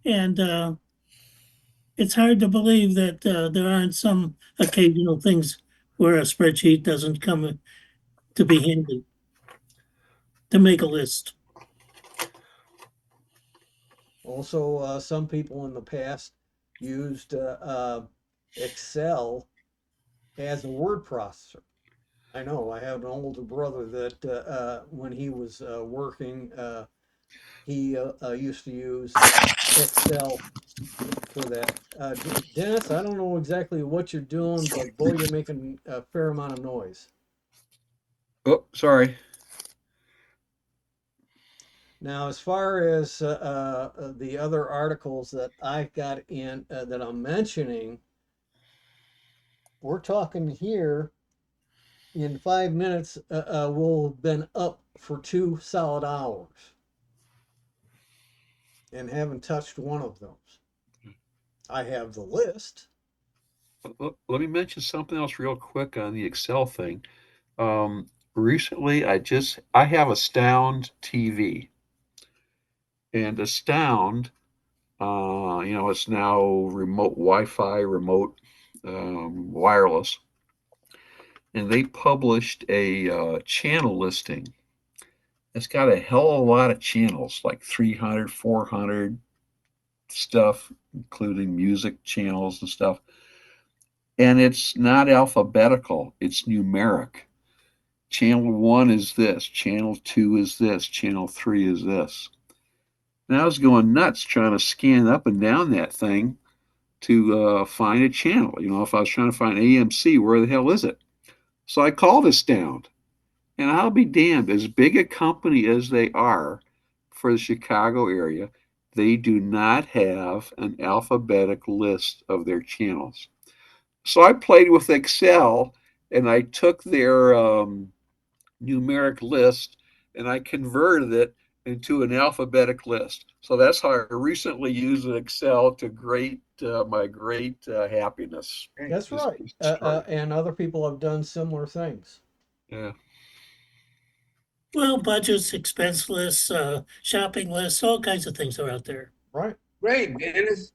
and it's hard to believe that there aren't some occasional things where a spreadsheet doesn't come to be handy to make a list. Also, some people in the past used Excel as a word processor. I know I have an older brother that when he was working, he used to use Excel for that. Dennis, I don't know exactly what you're doing, but boy, you're making a fair amount of noise. Oh, sorry. Now, as far as the other articles that I got in that I'm mentioning, we're talking here in 5 minutes, we'll have been up for 2 solid hours and haven't touched one of those. I have the list. Let me mention something else real quick on the Excel thing. Recently, I have Astound TV, and Astound, it's now remote Wi-Fi, remote wireless, and they published a channel listing. It's got a hell of a lot of channels, like 300, 400 stuff, including music channels and stuff. And it's not alphabetical, it's numeric. Channel one is this, channel two is this, channel three is this. And I was going nuts trying to scan up and down that thing to find a channel. If I was trying to find AMC, where the hell is it? So I called Astound, and I'll be damned, as big a company as they are for the Chicago area, they do not have an alphabetic list of their channels. So I played with Excel and I took their numeric list and I converted it into an alphabetic list. So that's how I recently used Excel to my great happiness. That's Just right. extraordinary. And other people have done similar things. Yeah. Well, budgets, expense lists, shopping lists, all kinds of things are out there. Right. Great, Dennis.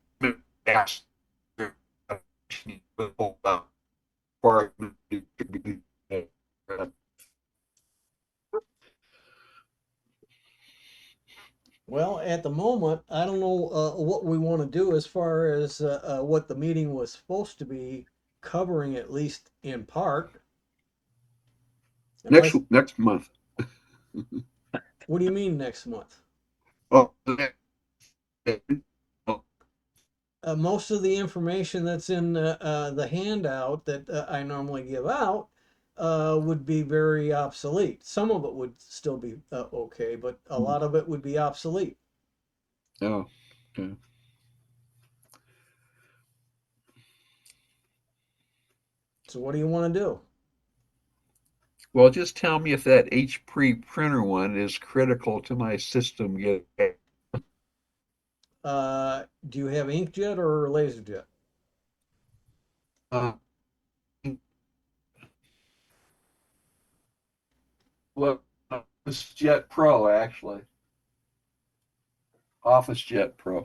Well, at the moment, I don't know what we want to do as far as what the meeting was supposed to be covering, at least in part. next Unless, next month. what do you mean next month? Oh, Most of the information that's in the handout that I normally give out would be very obsolete. Some of it would still be okay, but a lot of it would be obsolete. Oh, okay. So what do you want to do? Well, just tell me if that HP printer one is critical to my system getting. Do you have inkjet or laserjet? Uh, well, Office Jet Pro, actually. Office Jet Pro.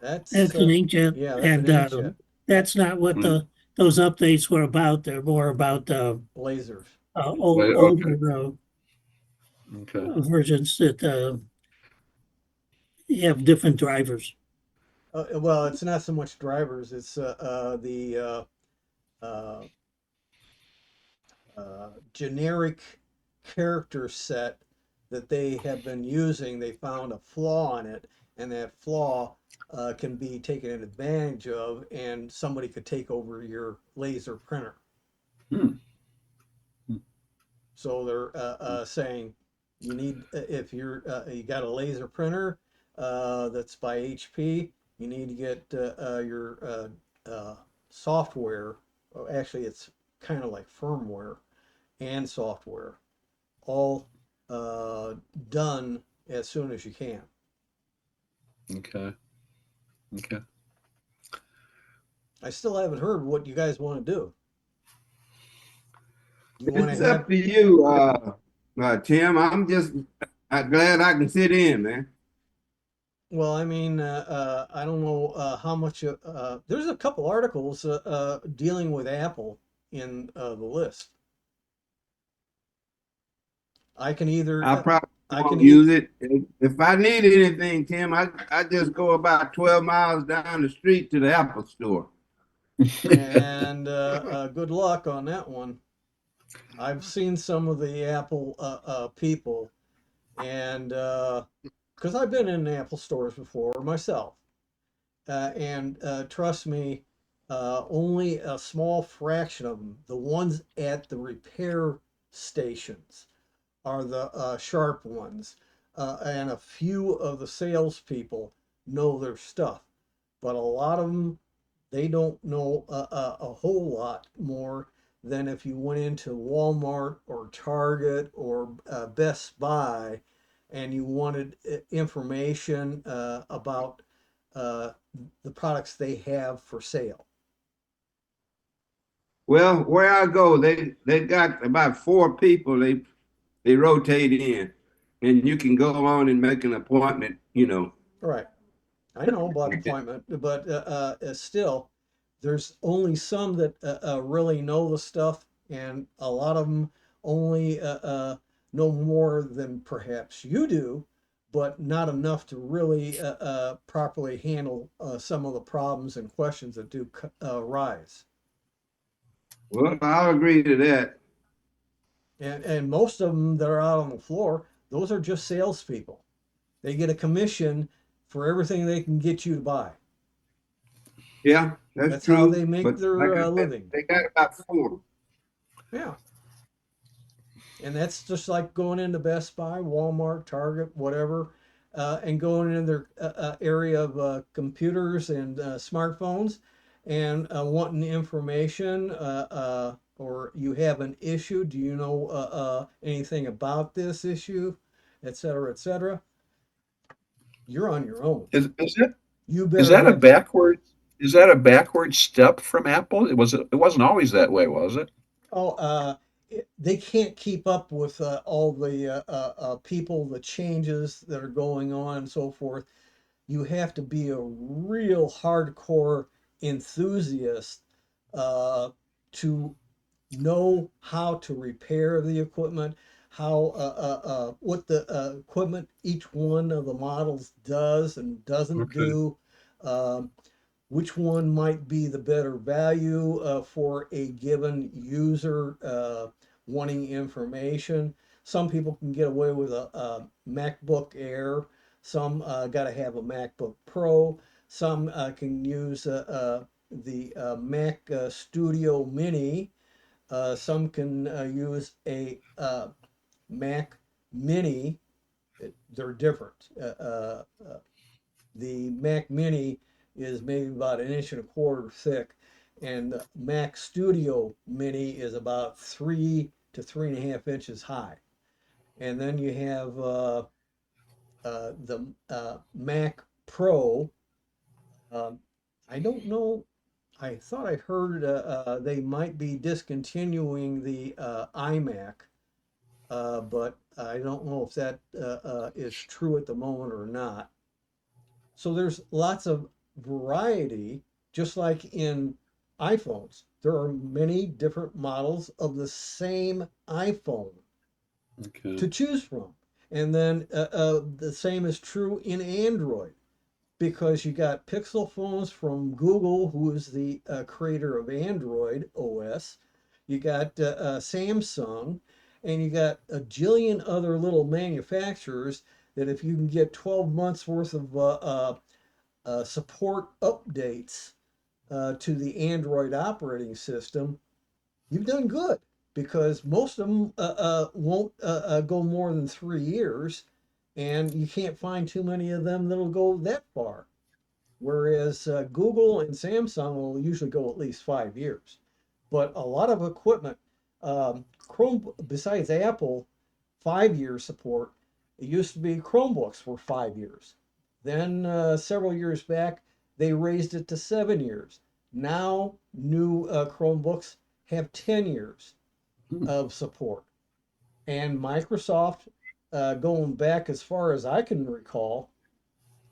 That's That's an inkjet, yeah, that's an and inkjet. that's not what Mm, those updates were about. They're more about Lasers. okay, older okay, versions that have different drivers. Well, it's not so much drivers. It's the uh, generic character set that they have been using. They found a flaw in it, and that flaw can be taken advantage of, and somebody could take over your laser printer. hmm, So they're saying you need if you got a laser printer that's by HP, you need to get your software. Actually, it's kind of like firmware and software all uh, done as soon as you can. okay, okay. I still haven't heard what you guys want to do. Do you want to It's have? up to you, Tim. I'm just glad I can sit in, man. Well, I mean, I don't know how much. There's a couple articles dealing with Apple in the list. I can either, I probably I can won't eat, use it. If I need anything, Tim, I just go about 12 miles down the street to the Apple store. and good luck on that one. I've seen some of the Apple people, and because I've been in Apple stores before myself, and trust me, only a small fraction of them, the ones at the repair stations, are the sharp ones, and a few of the salespeople know their stuff, but a lot of them they don't know a whole lot more than if you went into Walmart or Target or Best Buy and you wanted information about uh, the products they have for sale. Well, where I go, they got about four people they rotate in, and you can go on and make an appointment. Right. I know about appointment, but still, there's only some that really know the stuff, and a lot of them only know more than perhaps you do, but not enough to really properly handle some of the problems and questions that do arise. Well, I'll agree to that. And most of them that are out on the floor, those are just salespeople. They get a commission for everything they can get you to buy. Yeah, that's That's how true. they make But like their I said, living. they got about four. Yeah. And that's just like going into Best Buy, Walmart, Target, whatever, and going in their area of computers and smartphones and wanting information or you have an issue. Do you know anything about this issue, et cetera, et cetera? You're on your own. Is that You is better that a have. backward is that a backward step from Apple? It wasn't always that way, was it? Oh, they can't keep up with all the people, the changes that are going on, and so forth. You have to be a real hardcore enthusiast uh, to know how to repair the equipment, how what the equipment each one of the models does and doesn't Okay. do. Um, which one might be the better value for a given user wanting information. Some people can get away with a MacBook Air. Some got to have a MacBook Pro. Some can use the Mac Studio Mini. Some can use a Mac Mini. They're different. The Mac Mini is maybe about an inch and a quarter thick, and the Mac Studio Mini is about 3 to 3.5 inches high. And then you have the Mac Pro. Um, I don't know. I thought I heard they might be discontinuing the iMac, but I don't know if that is true at the moment or not. So there's lots of variety, just like in iPhones. There are many different models of the same iPhone Okay. to choose from. And then the same is true in Android because you got Pixel phones from Google, who is the creator of Android OS. You got Samsung, and you got a jillion other little manufacturers that if you can get 12 months worth of support updates to the Android operating system, you've done good because most of them won't go more than 3 years, and you can't find too many of them that'll go that far. Whereas Google and Samsung will usually go at least 5 years. But a lot of equipment, Chrome, besides Apple, 5 year support, it used to be Chromebooks were 5 years. Then several years back, they raised it to 7 years. Now, new Chromebooks have 10 years Hmm. of support. And Microsoft, going back as far as I can recall,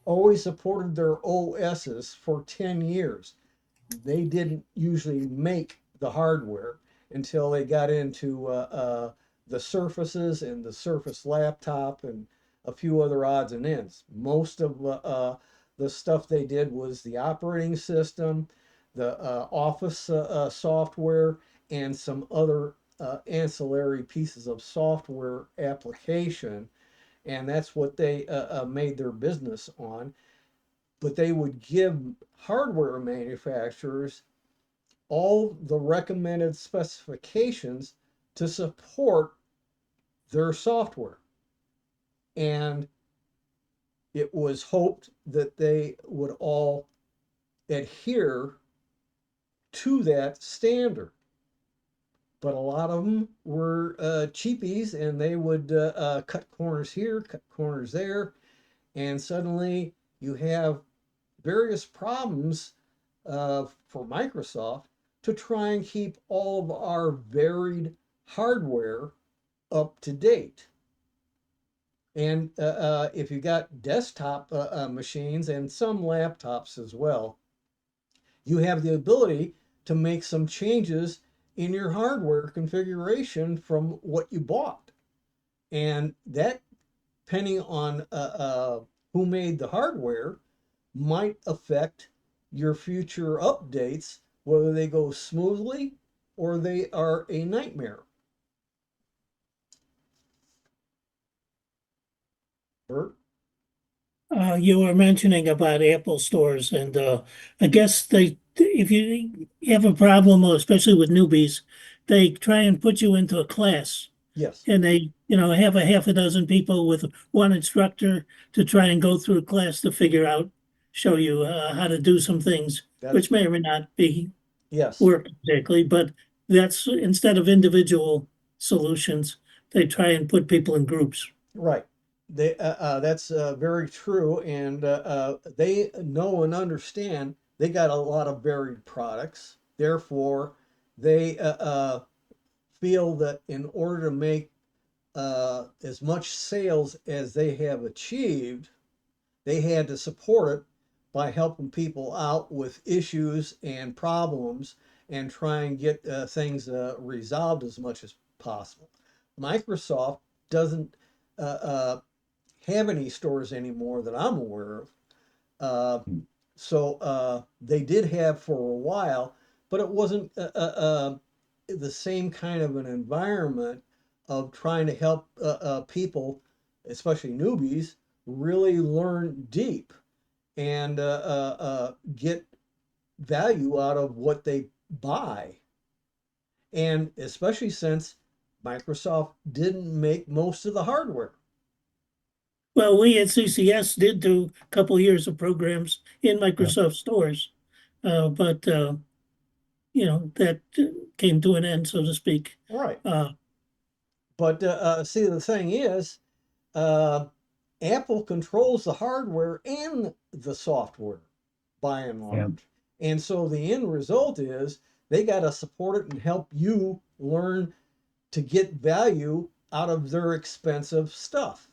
always supported their OSs for 10 years. They didn't usually make the hardware until they got into the Surfaces and the Surface laptop and a few other odds and ends. Most of the stuff they did was the operating system, the Office software, and some other ancillary pieces of software application. And that's what they made their business on. But they would give hardware manufacturers all the recommended specifications to support their software. And it was hoped that they would all adhere to that standard. But a lot of them were cheapies and they would cut corners here, cut corners there. And suddenly you have various problems for Microsoft to try and keep all of our varied hardware up to date. And if you got desktop machines and some laptops as well, you have the ability to make some changes in your hardware configuration from what you bought. And that, depending on who made the hardware, might affect your future updates, whether they go smoothly or they are a nightmare. Bert? You were mentioning about Apple stores, and I guess if you have a problem, especially with newbies, they try and put you into a class, Yes, and they, have a half a dozen people with one instructor to try and go through a class to show you how to do some things, that's which may or may not be yes, work exactly, but that's instead of individual solutions, they try and put people in groups. right. That's very true, and they know and understand they got a lot of varied products. Therefore, they feel that in order to make as much sales as they have achieved, they had to support it by helping people out with issues and problems and try and get things resolved as much as possible. Microsoft doesn't have any stores anymore that I'm aware of. So they did have for a while, but it wasn't the same kind of an environment of trying to help people, especially newbies, really learn deep and get value out of what they buy. And especially since Microsoft didn't make most of the hardware. Well, we at CCS did do a couple years of programs in Yeah. Microsoft stores, but that came to an end, so to speak. Right. Uh, But see, the thing is, uh, Apple controls the hardware and the software by and Yeah. large. And so the end result is they got to support it and help you learn to get value out of their expensive stuff,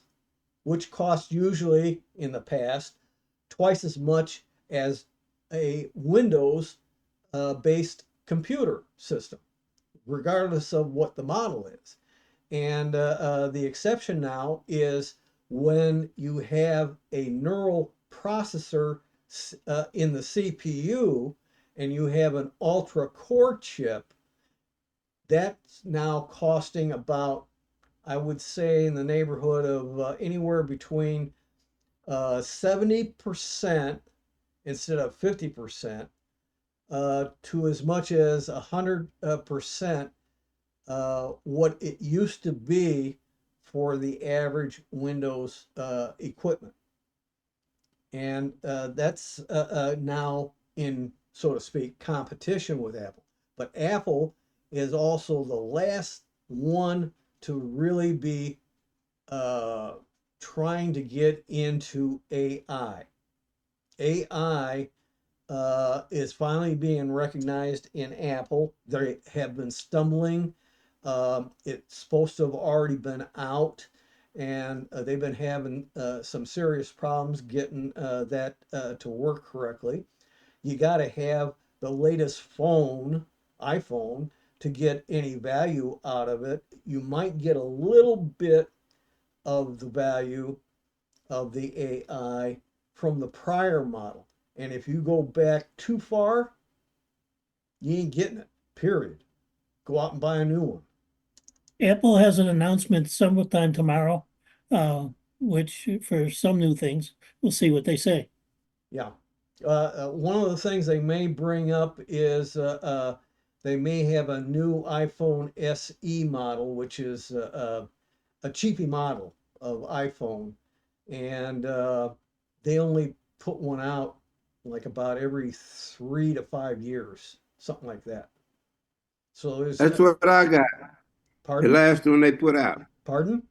which cost usually in the past twice as much as a Windows based computer system, regardless of what the model is. And the exception now is when you have a neural processor in the CPU and you have an ultra core chip, that's now costing about, I would say, in the neighborhood of anywhere between 70% instead of 50% to as much as 100% what it used to be for the average Windows equipment. And that's now in, so to speak, competition with Apple. But Apple is also the last one to really be uh, trying to get into AI. AI is finally being recognized in Apple. They have been stumbling. It's supposed to have already been out, and they've been having some serious problems getting that to work correctly. You got to have the latest iPhone, to get any value out of it. You might get a little bit of the value of the AI from the prior model. And if you go back too far, you ain't getting it, period. Go out and buy a new one. Apple has an announcement sometime tomorrow, uh, which for some new things, we'll see what they say. Yeah. One of the things they may bring up is they may have a new iPhone SE model, which is a cheapy model of iPhone. And they only put one out like about every 3 to 5 years, something like that. So there's, That's what I got. The pardon? last one they put out. Pardon?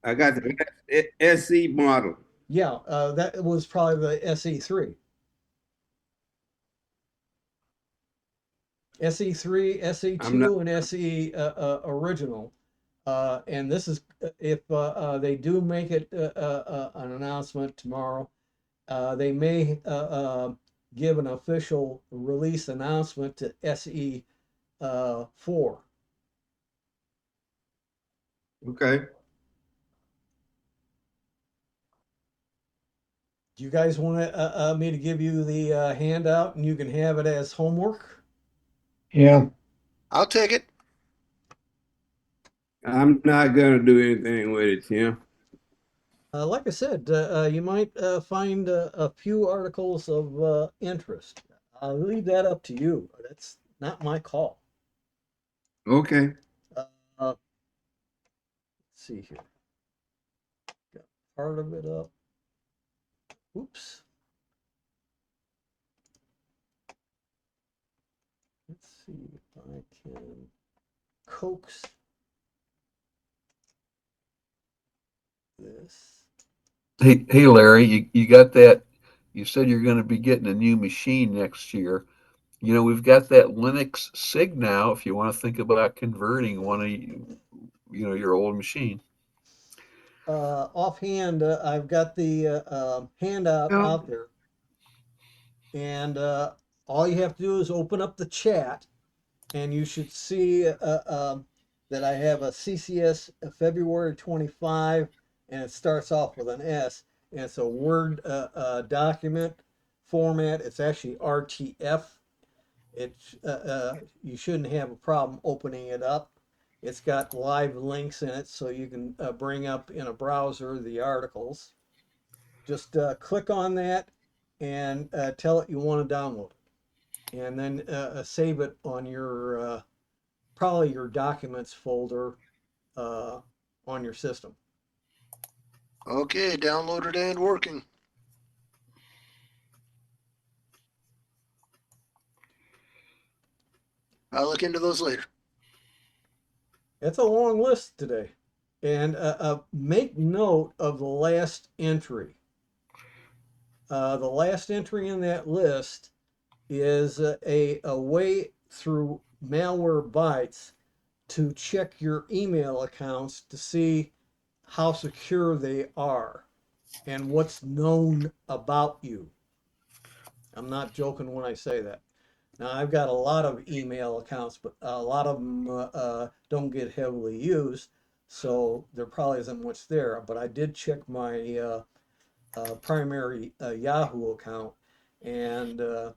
I got the last SE model. Yeah, that was probably the SE3. SE3, I'm not. SE2, and SE original. And this is, if they do make it an announcement tomorrow, they may give an official release announcement to SE 4. Okay. Do you guys want me to give you the handout and you can have it as homework? Yeah. I'll take it. I'm not gonna do anything with it, Tim. Like I said, you might find a few articles of interest. I'll leave that up to you. That's not my call. Okay. Let's see here. Got part of it up. Oops. Let's see if I can coax this. Hey, Larry, you got that? You said you're going to be getting a new machine next year. We've got that Linux SIG now. If you want to think about converting one of your old machine. Offhand, I've got the handout Well, out there, and all you have to do is open up the chat, and you should see that I have a CCS February 25, and it starts off with an S, and it's a Word document format. It's actually RTF. You shouldn't have a problem opening it up. It's got live links in it, so you can bring up in a browser the articles. Just click on that and tell it you want to download it, and then save it on your probably your documents folder on your system. Okay, downloaded and working. I'll look into those later. It's a long list today. And make note of the last entry. The last entry in that list is a way through Malwarebytes to check your email accounts to see how secure they are and what's known about you. I'm not joking when I say that. Now, I've got a lot of email accounts, but a lot of them don't get heavily used, so there probably isn't much there. But I did check my primary Yahoo account, and there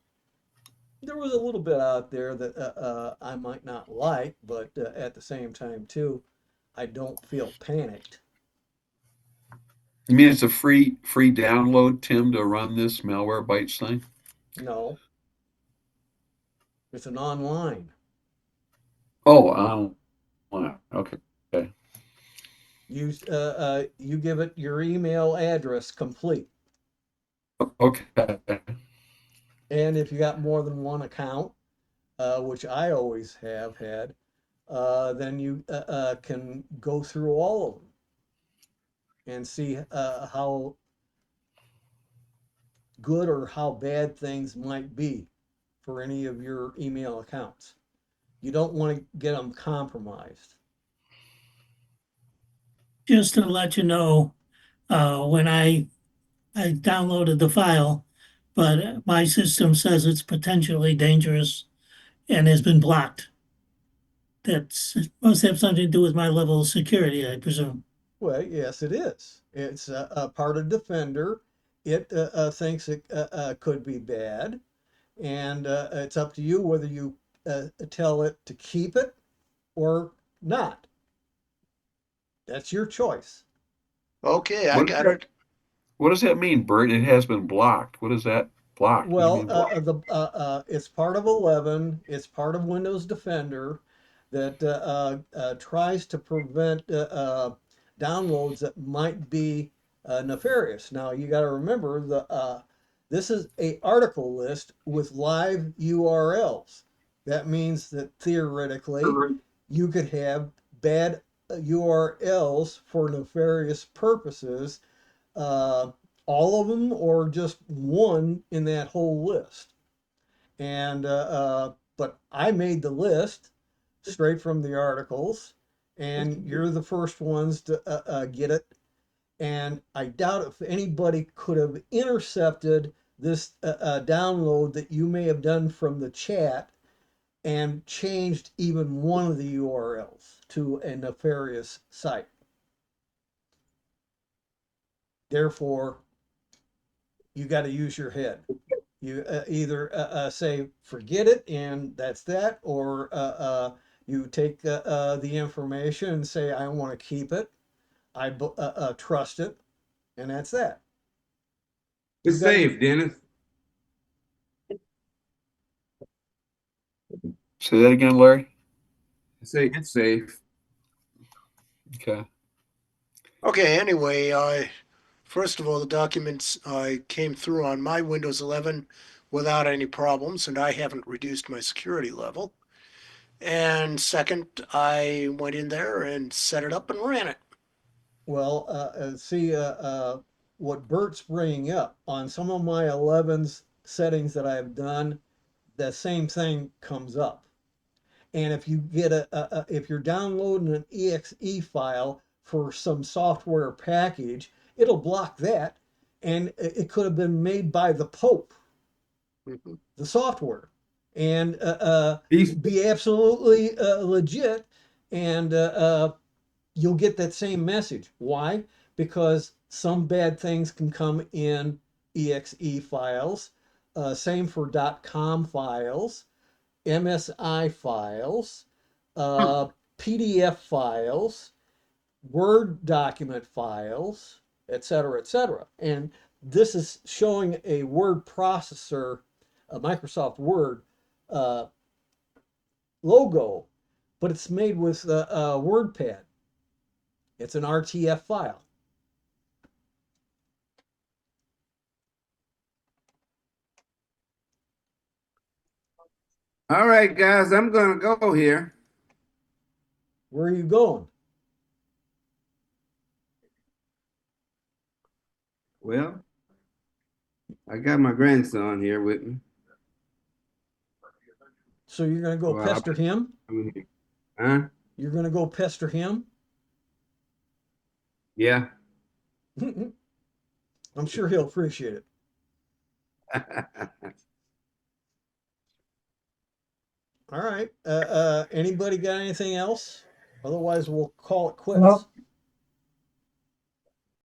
was a little bit out there that I might not like, but at the same time, too, I don't feel panicked. You mean it's a free download, Tim, to run this Malwarebytes thing? No, it's an online. Oh, online. Okay. Okay. You give it your email address complete. Okay. And if you got more than one account, which I always have had, then you can go through all of them and see how good or how bad things might be for any of your email accounts. You don't want to get them compromised. Just to let you know, when I downloaded the file, but my system says it's potentially dangerous and has been blocked. That's must have something to do with my level of security, I presume. Well, yes, it is. It's a part of Defender. It thinks it could be bad, and it's up to you whether you tell it to keep it or not. That's your choice. Okay, I What got it. what does that mean, Bert? It has been blocked. What is that? Blocked. What do you Well, mean blocked? it's part of 11. It's part of Windows Defender that tries to prevent downloads that might be nefarious. Now, you got to remember this is a article list with live URLs. That means that theoretically you could have bad URLs for nefarious purposes, uh, all of them or just one in that whole list. And but I made the list straight from the articles, and you're the first ones to get it. And I doubt if anybody could have intercepted this download that you may have done from the chat and changed even one of the URLs to a nefarious site. Therefore, you got to use your head. You either say forget it and that's that, or you take the information and say I want to keep it, I trust it, and that's that. You It's got to safe, Dennis. Say that again, Larry. Say it's safe. Okay. Okay, anyway, first of all, the documents came through on my Windows 11 without any problems, and I haven't reduced my security level. And second, I went in there and set it up and ran it. well see what Bert's bringing up on some of my 11's settings that I've done. The same thing comes up. And if you get if you're downloading an exe file for some software package, it'll block that. And it could have been made by the Pope, Mhm. the software, and He's be absolutely legit. And you'll get that same message. Why? Because some bad things can come in exe files. Same for .com files, MSI files, uh, PDF files, Word document files, etc., etc. And this is showing a word processor, a Microsoft Word uh, logo. but it's made with WordPad. It's an RTF file. All right, guys, I'm gonna go here. Where are you going? Well, I got my grandson here with me. So you're gonna go Well, pester him? huh? You're gonna go pester him? Yeah. I'm sure he'll appreciate it. All right. Anybody got anything else? Otherwise, we'll call it quits. Well,